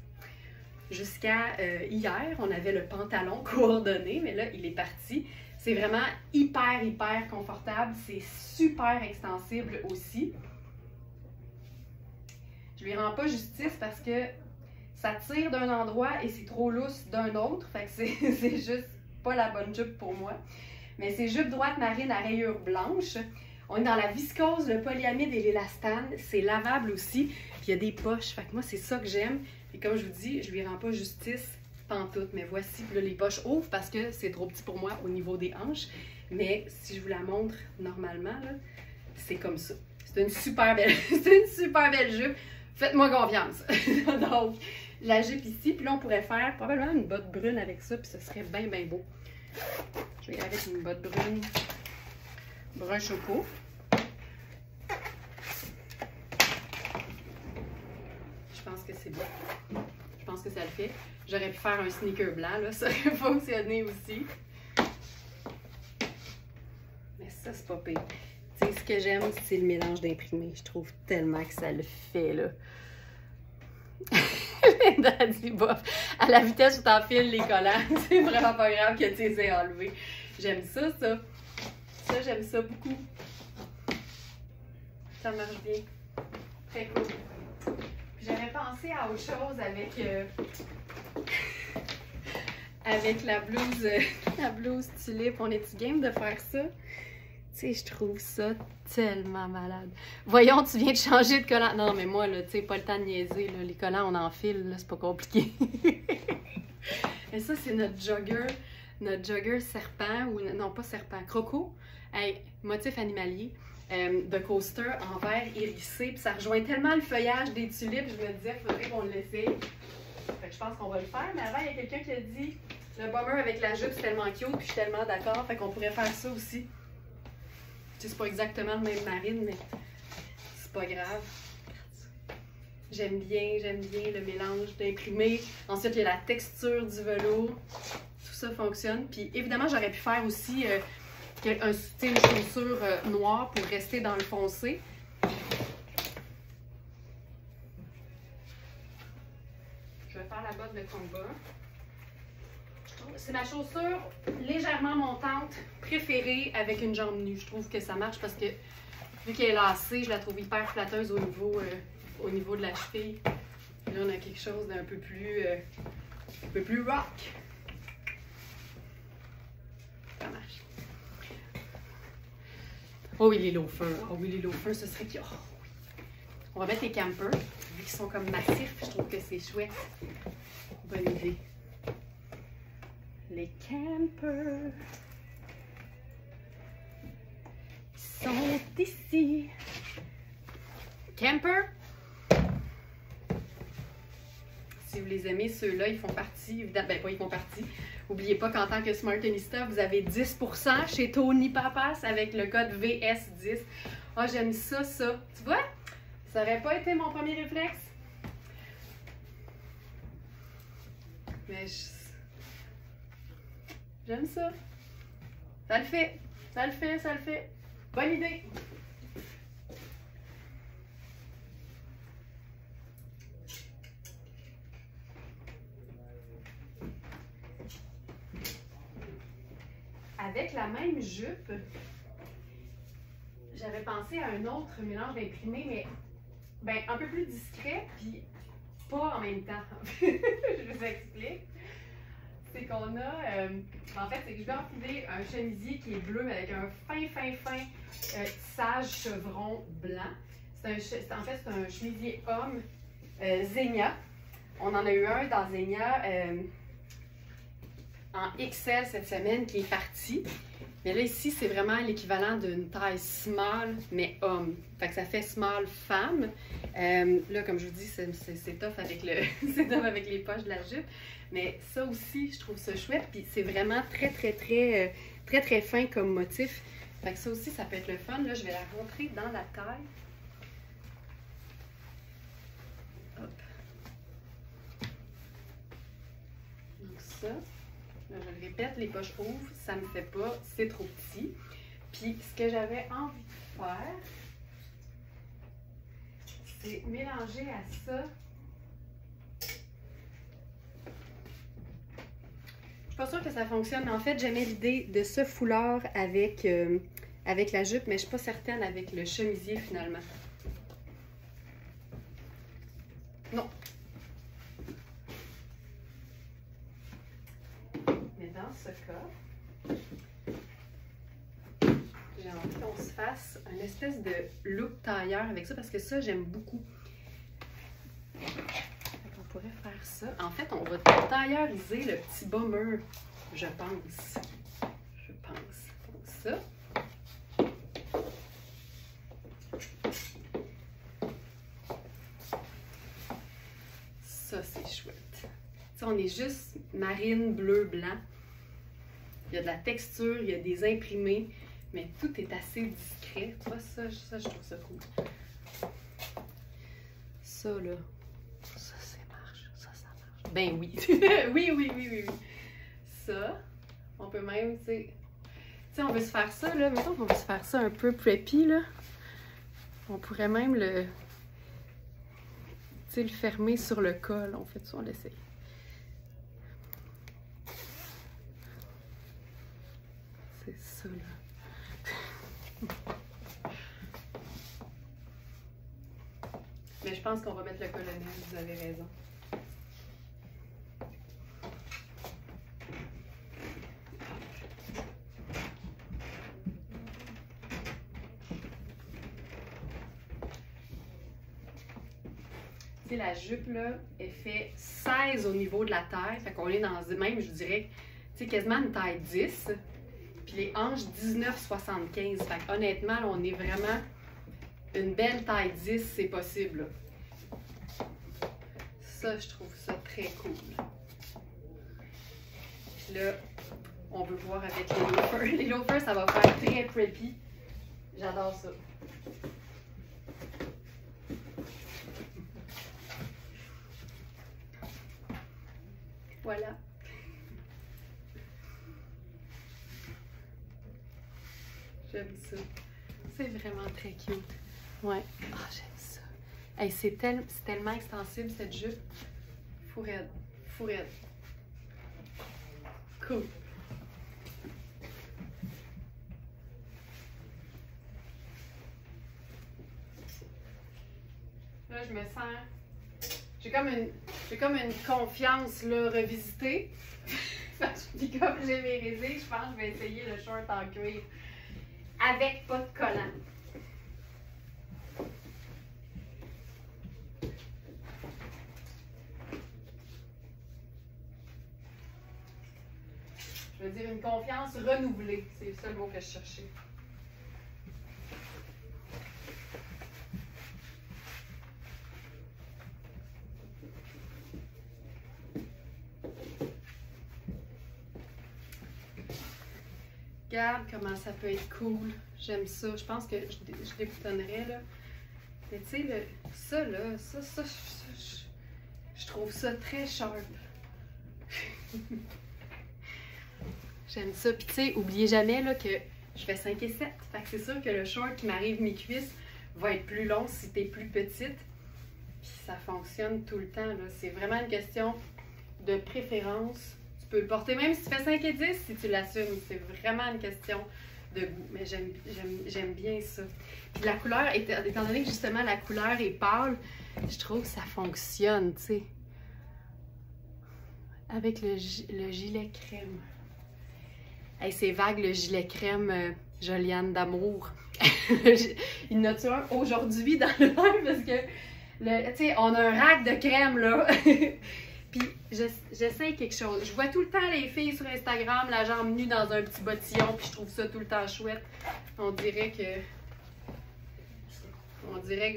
Jusqu'à hier, on avait le pantalon coordonné, mais là, il est parti. C'est vraiment hyper, hyper confortable. C'est super extensible aussi. Je lui rends pas justice parce que ça tire d'un endroit et c'est trop lousse d'un autre. Fait que c'est juste pas la bonne jupe pour moi. Mais c'est jupe droite marine à rayures blanches. On est dans la viscose, le polyamide et l'élastane. C'est lavable aussi. Puis il y a des poches. Fait que moi, c'est ça que j'aime. Et comme je vous dis, je lui rends pas justice pantoute. Mais voici, là, les poches ouvrent parce que c'est trop petit pour moi au niveau des hanches. Mais si je vous la montre normalement, c'est comme ça. C'est une super belle, c'est une super belle jupe. Faites-moi confiance. Donc, la jupe ici. Puis là, on pourrait faire probablement une botte brune avec ça. Puis ce serait bien, bien beau. Je vais y aller avec une botte brune. Brun choco. Je pense que c'est bon. Je pense que ça le fait. J'aurais pu faire un sneaker blanc, là. Ça aurait fonctionné aussi. Mais ça, c'est pas pire. Tu sais, ce que j'aime, c'est le mélange d'imprimés. Je trouve tellement que ça le fait, là. Linda a dit, bof, à la vitesse où t'enfiles les collants, c'est vraiment pas grave que tu les aies enlevés. J'aime ça, ça. Ça, j'aime ça beaucoup. Ça marche bien. Très cool. J'avais pensé à autre chose avec, avec la blouse tulipe. On est-tu game de faire ça? Tu sais, je trouve ça tellement malade. Voyons, tu viens de changer de collant. Non, mais moi, là, tu sais, pas le temps de niaiser. Là. Les collants, on enfile, là, c'est pas compliqué. Mais ça, c'est notre jogger serpent, ou non, pas serpent, croco. Hey, motif animalier. De coaster en verre hérissé. Puis ça rejoint tellement le feuillage des tulipes, je me disais, il faudrait qu'on l'essaye. Fait que je pense qu'on va le faire. Mais avant, il y a quelqu'un qui a dit, le bomber avec la jupe, c'est tellement cute, puis je suis tellement d'accord. Fait qu'on pourrait faire ça aussi. Tu sais, c'est pas exactement le même marine, mais c'est pas grave. J'aime bien le mélange d'imprimé. Ensuite, il y a la texture du velours. Tout ça fonctionne. Puis évidemment, j'aurais pu faire aussi une chaussure noire pour rester dans le foncé. Je vais faire la botte de combat. C'est ma chaussure légèrement montante préférée avec une jambe nue. Je trouve que ça marche parce que vu qu'elle est lacée, je la trouve hyper flatteuse au niveau de la cheville. Là, on a quelque chose d'un peu plus rock. Ça marche. Oh oui, les loafers. Oh oui, les loafers, ce serait qui. Oh, oui. On va mettre les campers. Vu qu'ils sont comme massifs, je trouve que c'est chouette. Bonne idée. Les campers sont ici. Camper. Si vous les aimez, ceux-là, ils font partie, évidemment, ben pas ils font partie. N'oubliez pas qu'en tant que Smartenista, vous avez 10% chez Tony Papas avec le code VS10. Ah, j'aime ça, ça. Tu vois? Ça aurait pas été mon premier réflexe. Mais j'aime ça. Ça le fait. Ça le fait, ça le fait. Bonne idée. Avec la même jupe, j'avais pensé à un autre mélange d'imprimés, mais ben, un peu plus discret, puis pas en même temps. Je vous explique. C'est qu'on a, en fait, c'est que je vais enfiler un chemisier qui est bleu avec un fin tissage chevron blanc. En fait, c'est un chemisier homme Zegna. On en a eu un dans Zegna en XL cette semaine qui est parti. Mais là, ici, c'est vraiment l'équivalent d'une taille small, mais homme. Fait que ça fait small femme. Là, comme je vous dis, c'est tough avec c'est tough avec les poches de la jupe. Mais ça aussi, je trouve ça chouette. Puis c'est vraiment très fin comme motif. Fait que ça aussi, ça peut être le fun. Là, je vais la rentrer dans la taille. ça. Là, je le répète, les poches ouvrent, ça me fait pas, c'est trop petit. Puis, ce que j'avais envie de faire, c'est mélanger à ça. Je suis pas sûre que ça fonctionne, mais en fait, j'aimais l'idée de ce foulard avec, avec la jupe, mais je suis pas certaine avec le chemisier finalement. Non. Mais dans ce cas, j'ai envie qu'on se fasse une espèce de look tailleur avec ça, parce que ça, j'aime beaucoup. On pourrait faire ça. En fait, on va tailleuriser le petit bomber, je pense. Je pense. Donc ça. Ça, c'est chouette. T'sais, on est juste marine, bleu, blanc. Il y a de la texture, il y a des imprimés, mais tout est assez discret. Tu vois, ça je trouve ça cool. Ça, là, ça marche. Ça marche. Ben oui. oui. Ça, on peut même, tu sais, on veut se faire ça, là. Mettons qu'on veut se faire ça un peu preppy, là. On pourrait même le fermer sur le col. On fait ça, on l'essaye. C'est ça, là. Mais je pense qu'on va mettre le colonel, vous avez raison. La jupe, là, elle fait 16 au niveau de la taille. Fait qu'on est dans même, je dirais, quasiment une taille 10. Puis les hanches, 19,75. Fait qu'honnêtement, là, on est vraiment une belle taille 10, c'est possible. Là. Ça, je trouve ça très cool. Puis là, on veut voir avec les loafers. Les loafers, ça va faire très preppy. J'adore ça. Voilà. J'aime ça. C'est vraiment très cute. Ouais. Ah, oh, j'aime ça. Hey, c'est tellement extensible, cette jupe. Fou raide. Fou raide. Cool. Là, je me sens... J'ai comme une confiance là, revisitée. Puis comme j'ai mes résés, je pense que je vais essayer le short en cuir avec pas de collant. Je veux dire une confiance renouvelée. C'est le seul mot que je cherchais. Regarde comment ça peut être cool. J'aime ça. Je pense que je déboutonnerais, là. Mais tu sais, ça, là, ça, je trouve ça très sharp. J'aime ça. Puis tu sais, oubliez jamais, là, que je fais 5 et 7. Fait que c'est sûr que le short qui m'arrive mi-cuisse va être plus long si t'es plus petite. Puis ça fonctionne tout le temps, là. C'est vraiment une question de préférence. Tu peux le porter même si tu fais 5 et 10, si tu l'assumes. C'est vraiment une question de goût. Mais j'aime bien ça. Puis la couleur, étant donné que justement la couleur est pâle, je trouve que ça fonctionne, tu sais. Avec le gilet crème. Hey, c'est vague le gilet crème Joliane d'amour. Il y en a-tu un aujourd'hui dans le live parce que, tu sais, on a un rack de crème là. Puis j'essaye quelque chose. Je vois tout le temps les filles sur Instagram, la jambe nue dans un petit bottillon, puis je trouve ça tout le temps chouette. On dirait que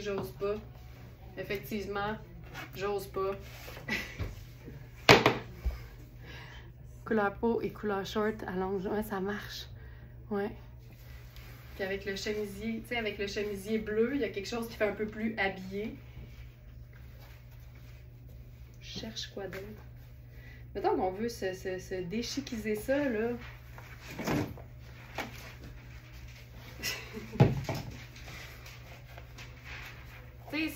j'ose pas. Effectivement, j'ose pas. Couleur peau et couleur short à longue, ouais, ça marche. Ouais. Puis avec le chemisier, tu sais, avec le chemisier bleu, il y a quelque chose qui fait un peu plus habillé. Je cherche quoi d'autre? Mettons qu'on veut se déchiquiser ça, là. Tu sais,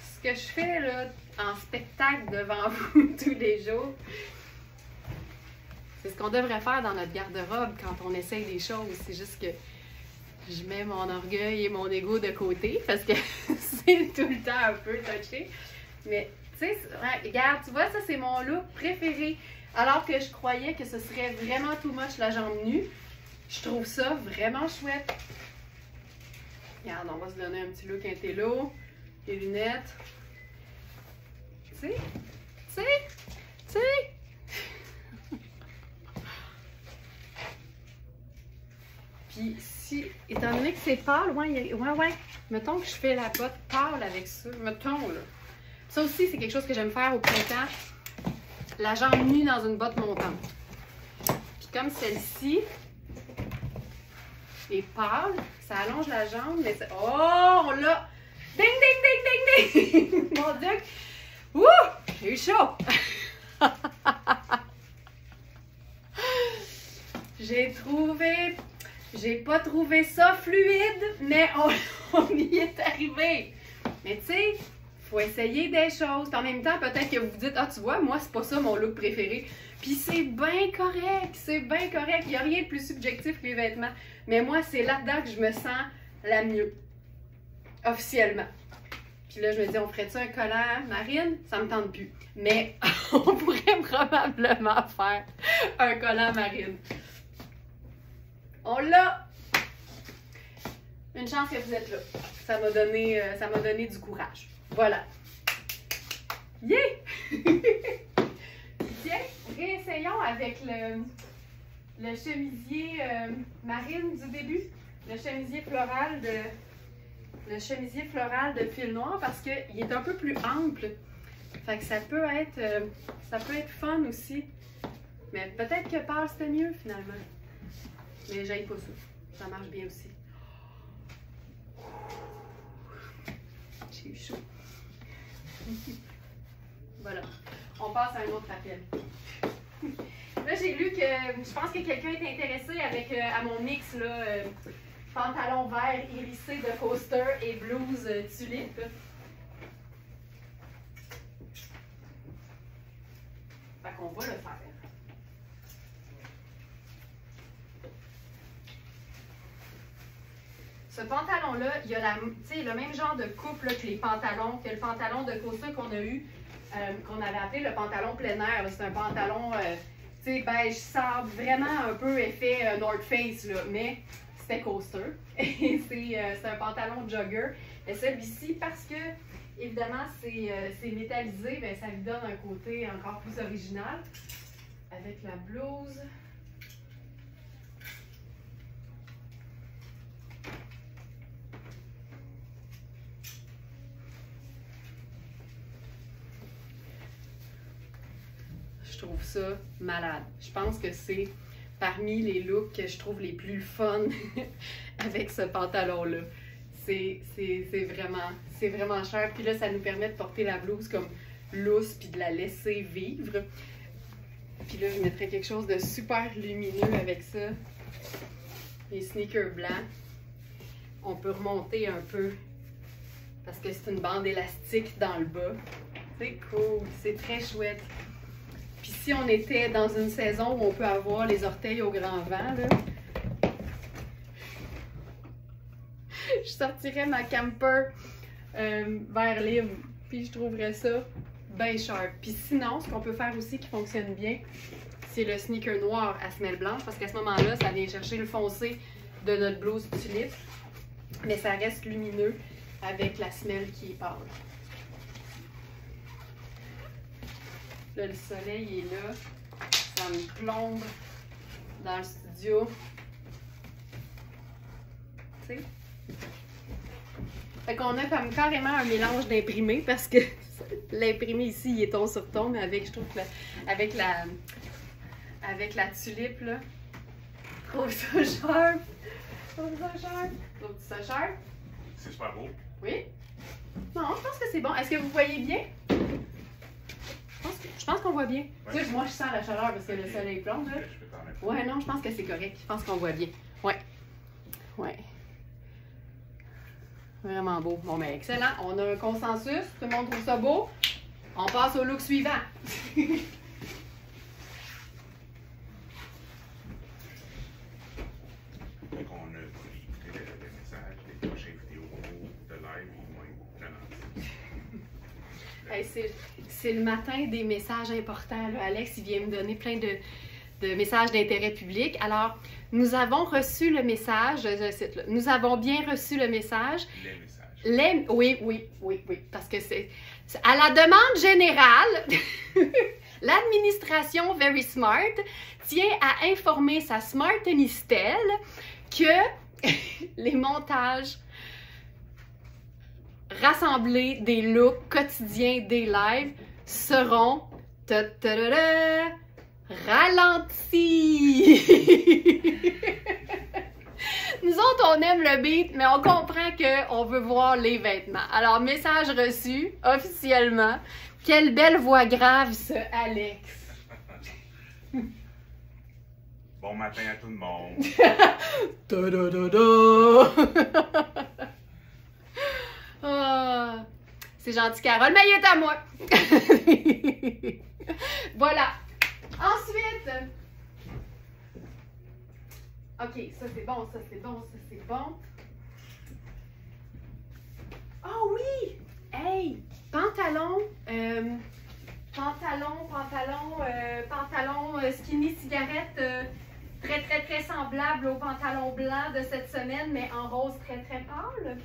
ce que je fais, là, en spectacle devant vous tous les jours, c'est ce qu'on devrait faire dans notre garde-robe quand on essaye des choses. C'est juste que je mets mon orgueil et mon ego de côté parce que c'est tout le temps un peu touché. Mais, tu sais, regarde, tu vois, ça, c'est mon look préféré. Alors que je croyais que ce serait vraiment too much la jambe nue, je trouve ça vraiment chouette. Regarde, on va se donner un petit look intello, les lunettes. Tu sais. Puis si, étant donné que c'est pâle, ouais, mettons que je fais la botte pâle avec ça, mettons là. Ça aussi, c'est quelque chose que j'aime faire au printemps. La jambe nue dans une botte montante. Puis comme celle-ci est pâle, ça allonge la jambe, mais c'est... Oh, on l'a! Ding, ding, ding, ding, ding! Mon Dieu! Ouh! J'ai eu chaud! J'ai pas trouvé ça fluide, mais on y est arrivé. Mais tu sais, faut essayer des choses. Puis en même temps, peut-être que vous vous dites, ah, tu vois, moi, c'est pas ça mon look préféré. Puis c'est bien correct, c'est bien correct. Il n'y a rien de plus subjectif que les vêtements. Mais moi, c'est là-dedans que je me sens la mieux. Officiellement. Puis là, je me dis, on ferait-tu un collant marine? Ça me tente plus. Mais on pourrait probablement faire un collant marine. On l'a! Une chance que vous êtes là. Ça m'a donné du courage. Voilà. Yeah! Tiens, réessayons avec le chemisier marine du début. Le chemisier floral de fil noir parce qu'il est un peu plus ample. Fait que ça peut être fun aussi. Mais peut-être que pâle c'était mieux finalement. Mais j'aille pas ça. Ça marche bien aussi. J'ai eu chaud. Voilà. On passe à un autre appel. Là, j'ai lu que je pense que quelqu'un est intéressé à mon mix là, pantalon vert hérissé de coaster et blouse tulipe. Fait qu'on va le faire. Ce pantalon-là, il y a le même genre de coupe là, que les pantalons, que le pantalon de coaster qu'on a eu, qu'on avait appelé le pantalon plein air. C'est un pantalon beige sable, vraiment un peu effet North Face, là, mais c'était coaster. Et c'est un pantalon jogger. Et celui-ci, parce que, évidemment, c'est métallisé, bien, ça lui donne un côté encore plus original. Avec la blouse. Je trouve ça malade. Je pense que c'est parmi les looks que je trouve les plus fun avec ce pantalon-là. C'est vraiment cher. Puis là, ça nous permet de porter la blouse comme lousse puis de la laisser vivre. Puis là, je mettrais quelque chose de super lumineux avec ça. Les sneakers blancs. On peut remonter un peu parce que c'est une bande élastique dans le bas. C'est cool. C'est très chouette. Puis si on était dans une saison où on peut avoir les orteils au grand vent, là, je sortirais ma camper vert libre, puis je trouverais ça bien sharp. Puis sinon, ce qu'on peut faire aussi qui fonctionne bien, c'est le sneaker noir à semelle blanche, parce qu'à ce moment-là, ça vient chercher le foncé de notre blouse tulipe, mais ça reste lumineux avec la semelle qui est pâle. Là, le soleil est là. Ça me plombe dans le studio. Tu sais? Fait qu'on a comme carrément un mélange d'imprimés parce que l'imprimé ici, il est ton sur ton, mais avec, je trouve que avec la tulipe, là, je trouve ça sharp. Trouve-tu ça sharp? C'est super beau. Oui? Non, je pense que c'est bon. Est-ce que vous voyez bien? Je pense qu'on voit bien. Ouais. Tu sais, moi, je sens la chaleur parce que le soleil plonge. Là. Je peux t'en mettre. Ouais, non, je pense que c'est correct. Je pense qu'on voit bien. Ouais. Ouais. Vraiment beau. Bon, ben, excellent. On a un consensus. Tout le monde trouve ça beau. On passe au look suivant. Donc, on a pris les messages, les prochaines vidéos de live, ils vont être annoncés. Hey, c'est le matin des messages importants. Là. Alex, il vient me donner plein de messages d'intérêt public. Alors, nous avons reçu le message, je cite là, nous avons bien reçu le message. Les messages. Oui, parce que c'est à la demande générale, l'administration Very Smart tient à informer sa Smartenistelle que les montages rassemblés des looks quotidiens des lives seront ralentis. Nous autres, on aime le beat, mais on comprend qu'on veut voir les vêtements. Alors, message reçu, officiellement. Quelle belle voix grave, ce Alex. Bon matin à tout le monde. Ah, c'est gentil, Carole, mais il est à moi. Voilà. Ensuite... OK, ça c'est bon, ça c'est bon, ça c'est bon. Oh oui! Hey! Pantalon, skinny cigarette, très semblable au pantalon blanc de cette semaine, mais en rose très pâle.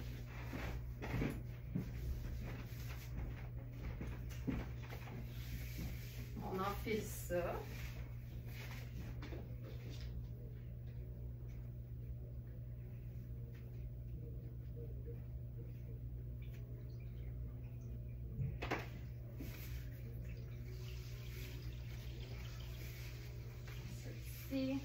On enfile ça. Ceci.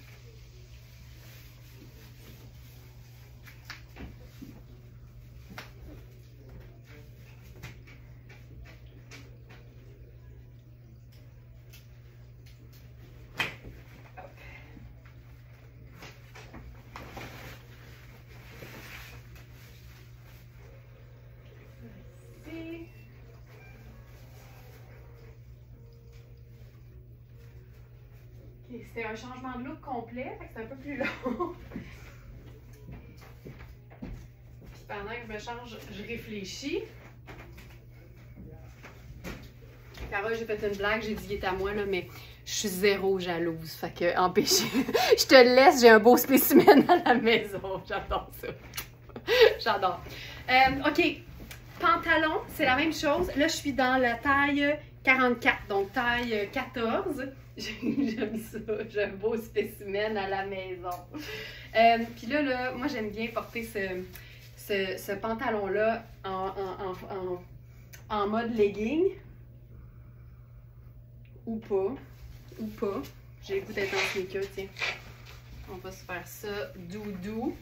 C'était un changement de look complet, fait que c'est un peu plus long. Puis pendant que je me change, je réfléchis. Carole, j'ai fait une blague, j'ai dit qu'il est à moi, là, mais je suis zéro jalouse. Fait que, empêché. Je te laisse, j'ai un beau spécimen à la maison. J'adore ça. J'adore. OK. Pantalon, c'est la même chose. Là, je suis dans la taille 44, donc taille 14. J'aime ça. J'ai un beau spécimen à la maison. Puis là, moi, j'aime bien porter ce pantalon-là en mode legging. Ou pas. J'ai le goût d'être en sneaker, tiens. On va se faire ça doudou.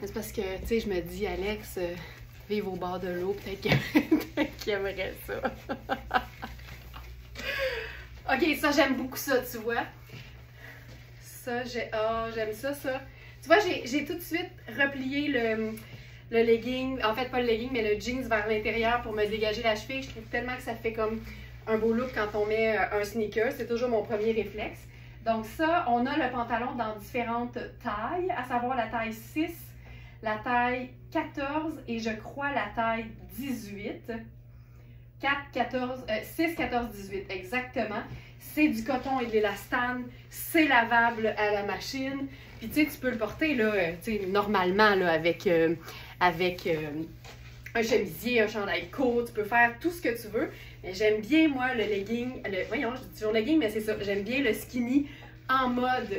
C'est parce que, tu sais, je me dis, Alex, vive au bord de l'eau, peut-être qu'il aimerait ça. OK, ça, j'aime beaucoup ça, tu vois. Ça, j'aime ça. Tu vois, j'ai tout de suite replié le legging, en fait, pas le legging, mais le jeans vers l'intérieur pour me dégager la cheville. Je trouve tellement que ça fait comme un beau look quand on met un sneaker. C'est toujours mon premier réflexe. Donc ça, on a le pantalon dans différentes tailles, à savoir la taille 6, la taille 14 et je crois la taille 18. 6, 14, 18, exactement. C'est du coton et de l'élastane, c'est lavable à la machine. Puis tu sais, tu peux le porter là, tu sais, normalement là, avec un chemisier, un chandail court, tu peux faire tout ce que tu veux. Mais j'aime bien, moi, le legging, voyons, je dis toujours legging, mais c'est ça, j'aime bien le skinny en mode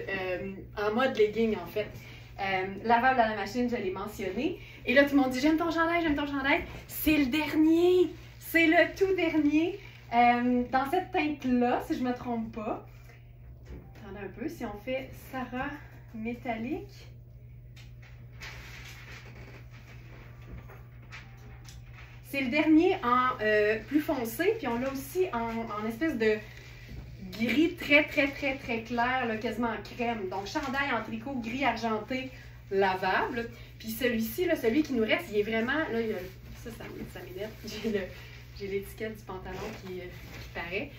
legging, en fait. Lavable à la machine, je l'ai mentionné. Et là, tout le monde dit, j'aime ton chandail, C'est le dernier, c'est le tout dernier. Dans cette teinte-là, si je ne me trompe pas. Attendez un peu, si on fait Sarah métallique. C'est le dernier en plus foncé, puis on l'a aussi en espèce de gris très clair, là, quasiment en crème. Donc, chandail en tricot gris argenté lavable. Puis celui-ci, là, celui qui nous reste, il est vraiment... Là, ça m'énerve. J'ai l'étiquette du pantalon qui paraît.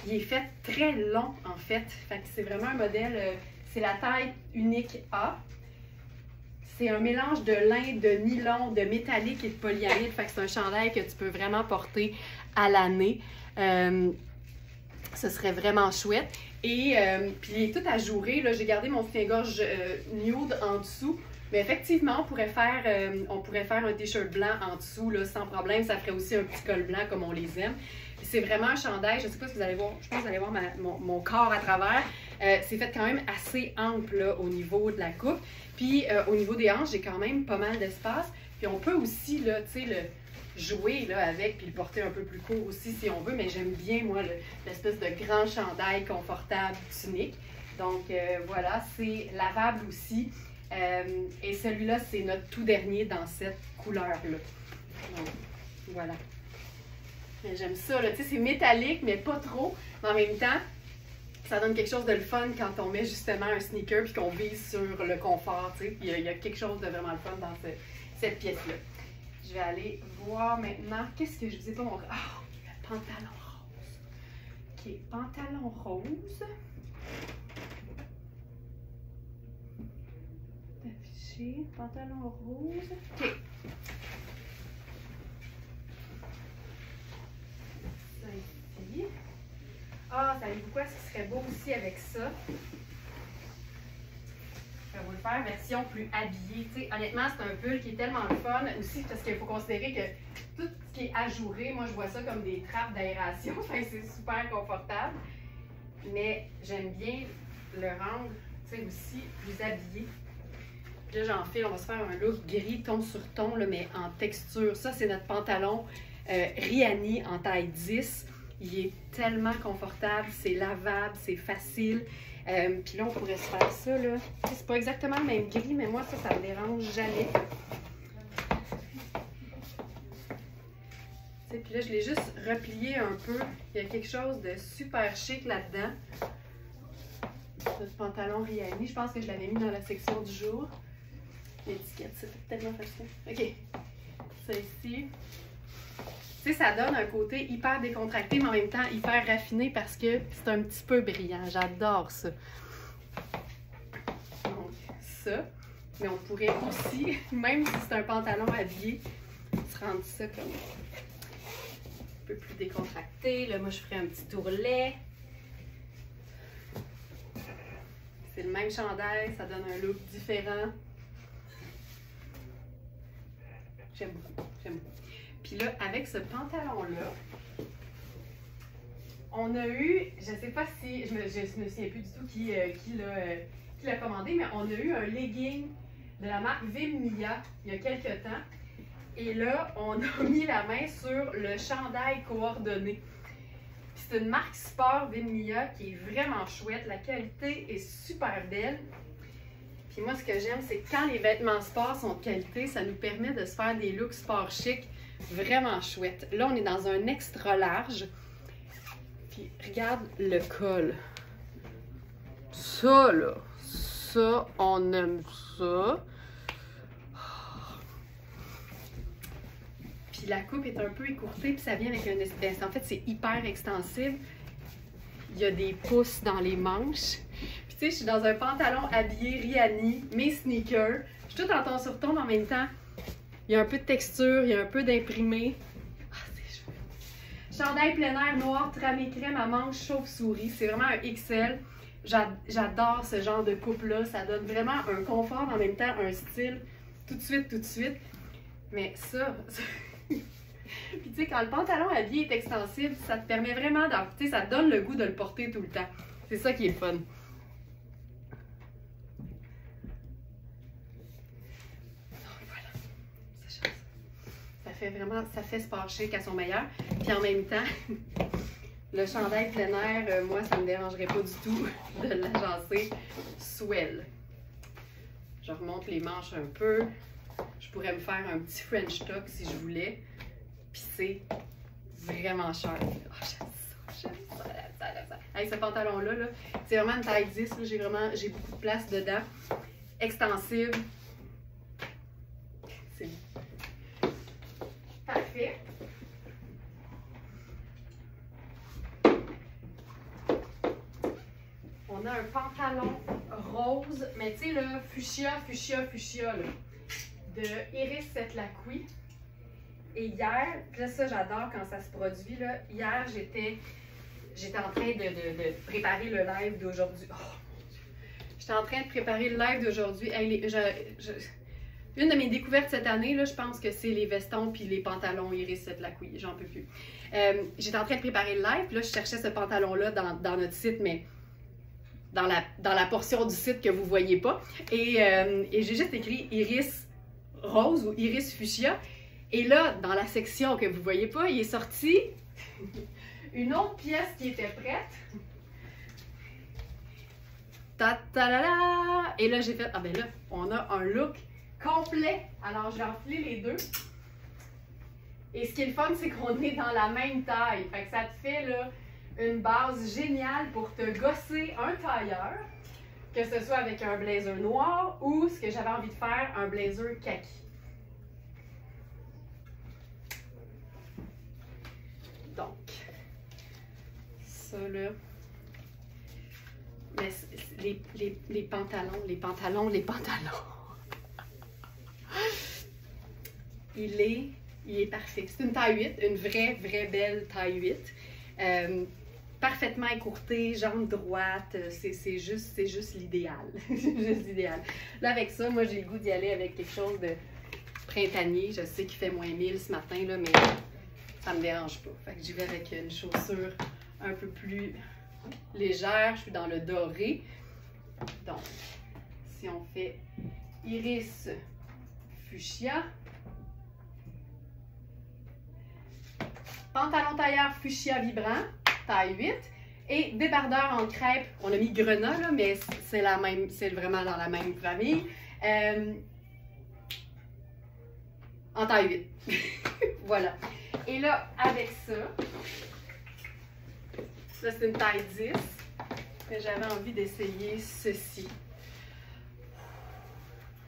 Il est fait très long, en fait. Fait que c'est vraiment un modèle... c'est la taille unique A. C'est un mélange de lin, de nylon, de métallique et de polyamide. Fait que c'est un chandail que tu peux vraiment porter à l'année. Ce serait vraiment chouette. Et puis il est tout ajouré. Là, j'ai gardé mon soutien-gorge nude en dessous. Mais effectivement, on pourrait faire un t-shirt blanc en dessous, là, sans problème. Ça ferait aussi un petit col blanc comme on les aime. C'est vraiment un chandail. Je ne sais pas si vous allez voir. Je pense que vous allez voir mon corps à travers. C'est fait quand même assez ample là, au niveau de la coupe. Puis au niveau des hanches, j'ai quand même pas mal d'espace. Puis on peut aussi là, le jouer là, avec puis le porter un peu plus court aussi si on veut. Mais j'aime bien, moi, l'espèce de grand chandail confortable, tunique. Donc voilà, c'est lavable aussi. Et celui-là, c'est notre tout dernier dans cette couleur-là. Donc voilà. J'aime ça, là. Tu sais, c'est métallique, mais pas trop. Mais en même temps, ça donne quelque chose de le fun quand on met justement un sneaker puis qu'on vise sur le confort, tu sais. Puis il y a quelque chose de vraiment le fun dans cette pièce-là. Je vais aller voir maintenant. Qu'est-ce que je vous ai pas montré? Ah, le pantalon rose. OK, pantalon rose. Affiché, pantalon rose. OK. Ici. Ah, savez-vous quoi? Ce qui serait beau aussi avec ça. Je vais vous le faire version plus habillée. T'sais, honnêtement, c'est un pull qui est tellement le fun aussi parce qu'il faut considérer que tout ce qui est ajouré, moi je vois ça comme des trappes d'aération. C'est super confortable. Mais j'aime bien le rendre aussi plus habillé. Puis là, j'enfile, on va se faire un look gris ton sur ton, là, mais en texture. Ça, c'est notre pantalon Rihanni en taille 10. Il est tellement confortable, c'est lavable, c'est facile. Puis là, on pourrait se faire ça, là. C'est pas exactement le même gris, mais moi, ça me dérange jamais. Puis là, je l'ai juste replié un peu. Il y a quelque chose de super chic là-dedans. Notre pantalon Rihanni, je pense que je l'avais mis dans la section du jour. L'étiquette, c'est tellement facile. OK. Ça ici. Tu sais, ça donne un côté hyper décontracté, mais en même temps hyper raffiné parce que c'est un petit peu brillant. J'adore ça. Donc, ça. Mais on pourrait aussi, même si c'est un pantalon habillé, se rendre ça comme un peu plus décontracté. Là, moi, je ferais un petit ourlet. C'est le même chandail, ça donne un look différent. J'aime beaucoup, j'aime beaucoup. Puis là, avec ce pantalon-là, on a eu, je ne sais pas si, je me souviens plus du tout qui l'a commandé, mais on a eu un legging de la marque Vimnia il y a quelques temps. Et là, on a mis la main sur le chandail coordonné. C'est une marque sport Vimnia qui est vraiment chouette. La qualité est super belle. Puis moi, ce que j'aime, c'est que quand les vêtements sport sont de qualité, ça nous permet de se faire des looks sport chic vraiment chouettes. Là, on est dans un extra large. Puis regarde le col. Ça, là, ça, on aime ça. Puis la coupe est un peu écourtée, puis ça vient avec un espèce. En fait, c'est hyper extensible. Il y a des pouces dans les manches. Puis tu sais, je suis dans un pantalon habillé Rihanni, mes sneakers. Je suis tout en ton sur ton, mais en même temps, il y a un peu de texture, il y a un peu d'imprimé. Ah, c'est chouette. Chandail plein air noir, tramé crème à manches chauve-souris. C'est vraiment un XL. J'adore ce genre de coupe-là. Ça donne vraiment un confort, mais en même temps, un style tout de suite. Mais ça... Puis tu sais, quand le pantalon habillé est extensible, ça te permet vraiment d'en... Tu sais, ça te donne le goût de le porter tout le temps. C'est ça qui est le fun. Donc voilà. Ça fait vraiment... Ça fait sport chic à son meilleur. Puis en même temps, le chandail plein air, moi, ça me dérangerait pas du tout de l'agencer swell. Je remonte les manches un peu. je pourrais me faire un petit French tuck si je voulais. Puis c'est vraiment cher. Oh, j'aime ça. Avec ce pantalon-là, -là, c'est vraiment une taille 10. J'ai beaucoup de place dedans. Extensible. C'est parfait. On a un pantalon rose, mais tu sais, là, fuchsia, là, de Iris Setlaqui. Et hier, puis là, ça, j'adore quand ça se produit, là. Hier, j'étais en train de préparer le live d'aujourd'hui. Oh, mon Dieu! J'étais en train de préparer le live d'aujourd'hui. Hey, une de mes découvertes cette année, là, je pense que c'est les vestons puis les pantalons Iris Setlaqui. J'en peux plus. J'étais en train de préparer le live, puis là, je cherchais ce pantalon-là dans notre site, mais dans la portion du site que vous ne voyez pas. Et j'ai juste écrit Iris rose ou Iris fuchsia. Et là, dans la section que vous ne voyez pas, il est sorti une autre pièce qui était prête. Ta-ta-la-la! Et là, j'ai fait, ah ben là, on a un look complet. Alors, je vais enfiler les deux. Et ce qui est le fun, c'est qu'on est dans la même taille. Fait que ça te fait là, une base géniale pour te gosser un tailleur, que ce soit avec un blazer noir ou ce que j'avais envie de faire, un blazer kaki. Donc, ça là. Mais les pantalons. Il est parfait. C'est une taille 8, une vraie belle taille 8. Parfaitement écourté, jambe droite, c'est juste l'idéal. C'est juste l'idéal. Là, avec ça, moi, j'ai le goût d'y aller avec quelque chose de printanier. Je sais qu'il fait moins 1000 ce matin, là, mais ça me dérange pas. Fait que j'y vais avec une chaussure un peu plus légère. Je suis dans le doré. Donc, si on fait Iris fuchsia, pantalon tailleur fuchsia vibrant, taille 8, et débardeur en crêpe. On a mis grenat, là, mais c'est vraiment dans la même famille. En taille 8. Voilà. Et là, avec ça, c'est une taille 10, mais j'avais envie d'essayer ceci.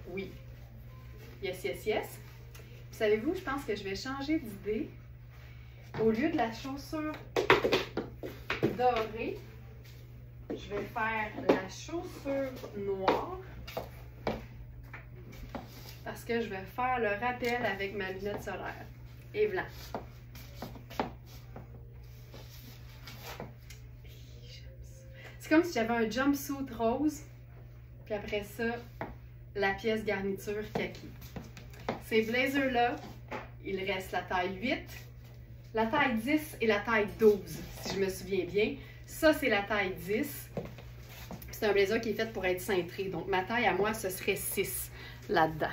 Oui. Yes. Savez-vous, je pense que je vais changer d'idée. Au lieu de la chaussure dorée, je vais faire la chaussure noire parce que je vais faire le rappel avec ma lunette solaire. Et voilà. C'est comme si j'avais un jumpsuit rose, puis après ça, la pièce garniture kaki. Ces blazers-là, il reste la taille 8, la taille 10 et la taille 12, si je me souviens bien. Ça, c'est la taille 10. C'est un blazer qui est fait pour être cintré. Donc, ma taille à moi, ce serait 6 là-dedans.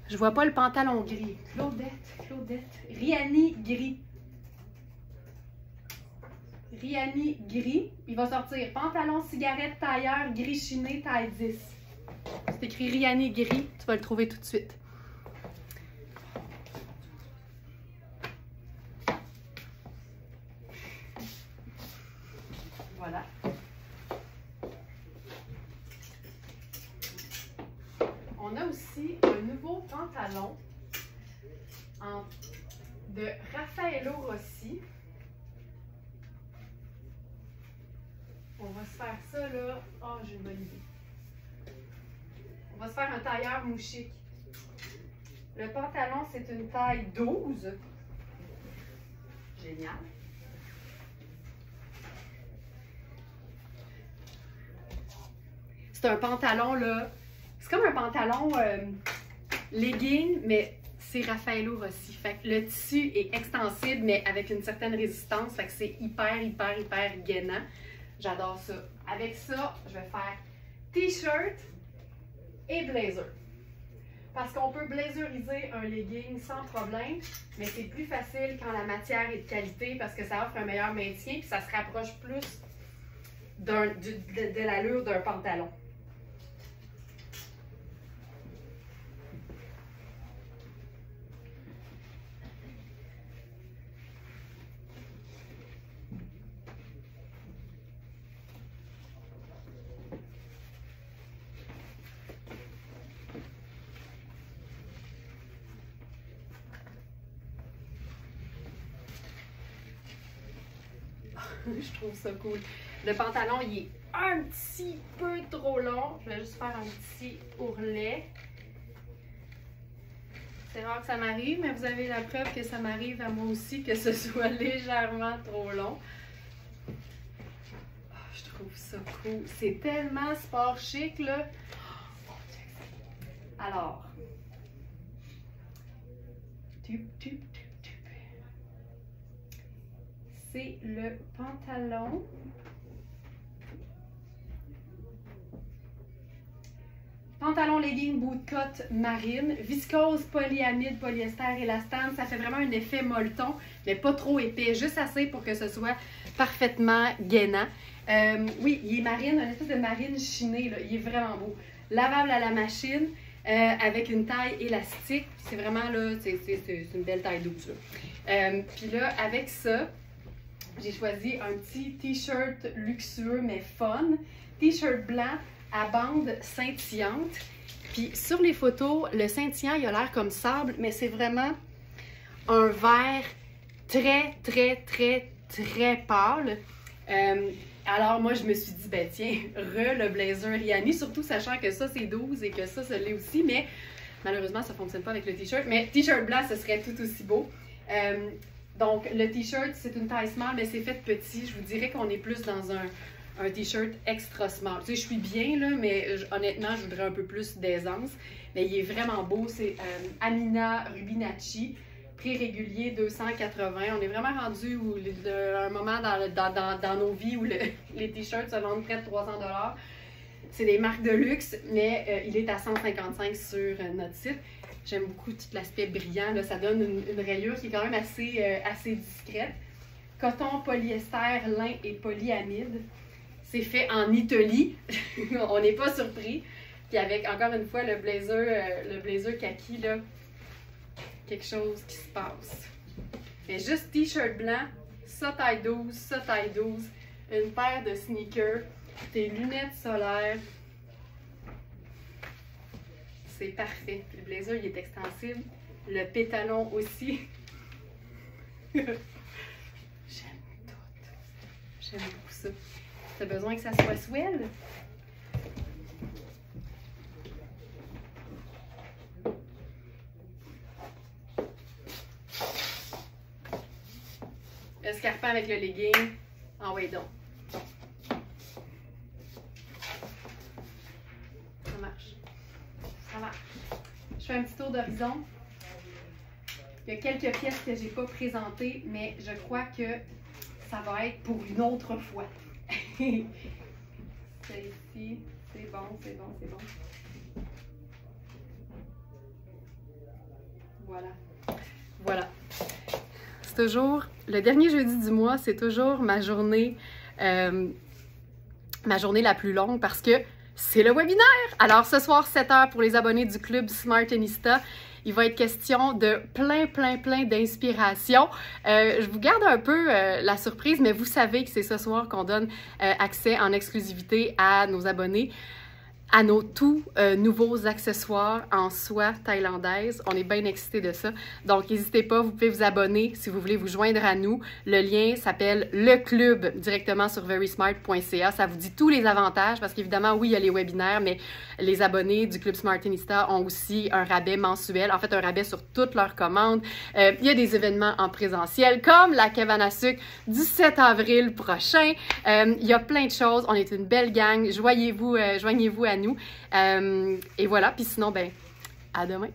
Je vois pas le pantalon gris. Claudette. Riani gris. Riani gris. Il va sortir pantalon cigarette tailleur gris chiné taille 10. C'est écrit Riani gris. Tu vas le trouver tout de suite. Voilà. On a aussi un nouveau pantalon de Raffaello Rossi. On va se faire ça là. Oh, j'ai une bonne idée. On va se faire un tailleur mouchique. Le pantalon, c'est une taille 12. Génial. C'est un pantalon là. C'est comme un pantalon legging, mais c'est Raffaello Rossi. Fait que le tissu est extensible, mais avec une certaine résistance. Fait que c'est hyper gainant. J'adore ça. Avec ça, je vais faire t-shirt et blazer. Parce qu'on peut blazeriser un legging sans problème, mais c'est plus facile quand la matière est de qualité parce que ça offre un meilleur maintien puis ça se rapproche plus de l'allure d'un pantalon. Je trouve ça cool. Le pantalon, il est un petit peu trop long. Je vais juste faire un petit ourlet. C'est rare que ça m'arrive, mais vous avez la preuve que ça m'arrive à moi aussi, que ce soit légèrement trop long. Oh, je trouve ça cool. C'est tellement sport chic, là. Oh, alors, c'est le pantalon. Pantalon, legging, bootcut, marine, viscose, polyamide, polyester, élastane. Ça fait vraiment un effet molleton, mais pas trop épais, juste assez pour que ce soit parfaitement gainant. Oui, il est marine, un espèce de marine chinée, là. Il est vraiment beau. Lavable à la machine, avec une taille élastique. C'est vraiment, là, c'est une belle taille 12, là. Puis là, avec ça, j'ai choisi un petit t-shirt luxueux, mais fun. T-shirt blanc à bande scintillante. Puis sur les photos, le scintillant, il a l'air comme sable, mais c'est vraiment un vert très, très, très, très pâle. Alors moi, je me suis dit, ben tiens, le blazer Rihanni, surtout sachant que ça, c'est 12 et que ça l'est aussi, mais malheureusement, ça ne fonctionne pas avec le t-shirt. Mais t-shirt blanc, ce serait tout aussi beau. Donc, le t-shirt, c'est une taille small, mais c'est fait petit. Je vous dirais qu'on est plus dans un t-shirt extra small. Tu sais, je suis bien, là, mais honnêtement, je voudrais un peu plus d'aisance. Mais il est vraiment beau. C'est Amina Rubinacci, prix régulier 280. On est vraiment rendu à un moment dans nos vies où les t-shirts se vendent près de 300 $. C'est des marques de luxe, mais il est à 155 sur notre site. J'aime beaucoup tout l'aspect brillant. Là, ça donne une rayure qui est quand même assez discrète. Coton, polyester, lin et polyamide. C'est fait en Italie. On n'est pas surpris. Puis avec, encore une fois, le blazer kaki, là, quelque chose qui se passe. Mais juste t-shirt blanc, ça taille 12, ça taille 12, une paire de sneakers, tes lunettes solaires. C'est parfait. Le blazer, il est extensible. Le pétalon aussi. J'aime tout. J'aime beaucoup ça. T'as besoin que ça soit swell? Escarpin avec le legging. Ah oui, donc. Ça marche. Ça marche. Je fais un petit tour d'horizon. Il y a quelques pièces que j'ai pas présentées, mais je crois que ça va être pour une autre fois. Celle-ci, c'est bon, c'est bon, c'est bon. Voilà. Voilà. C'est toujours, le dernier jeudi du mois, c'est toujours ma journée la plus longue parce que c'est le webinaire. Alors ce soir, 7 h pour les abonnés du club Smartenista. Il va être question de plein d'inspiration. Je vous garde un peu la surprise, mais vous savez que c'est ce soir qu'on donne accès en exclusivité à nos abonnés à nos tout nouveaux accessoires en soie thaïlandaise. On est bien excités de ça. Donc, n'hésitez pas, vous pouvez vous abonner si vous voulez vous joindre à nous. Le lien s'appelle Le Club directement sur verysmart.ca. Ça vous dit tous les avantages parce qu'évidemment, oui, il y a les webinaires, mais les abonnés du Club Smartenista ont aussi un rabais mensuel, en fait, un rabais sur toutes leurs commandes. Il y a des événements en présentiel comme la cabane à sucre du 7 avril prochain. Il y a plein de choses. On est une belle gang. Joignez-vous à nous. Et voilà. Puis sinon, ben, à demain.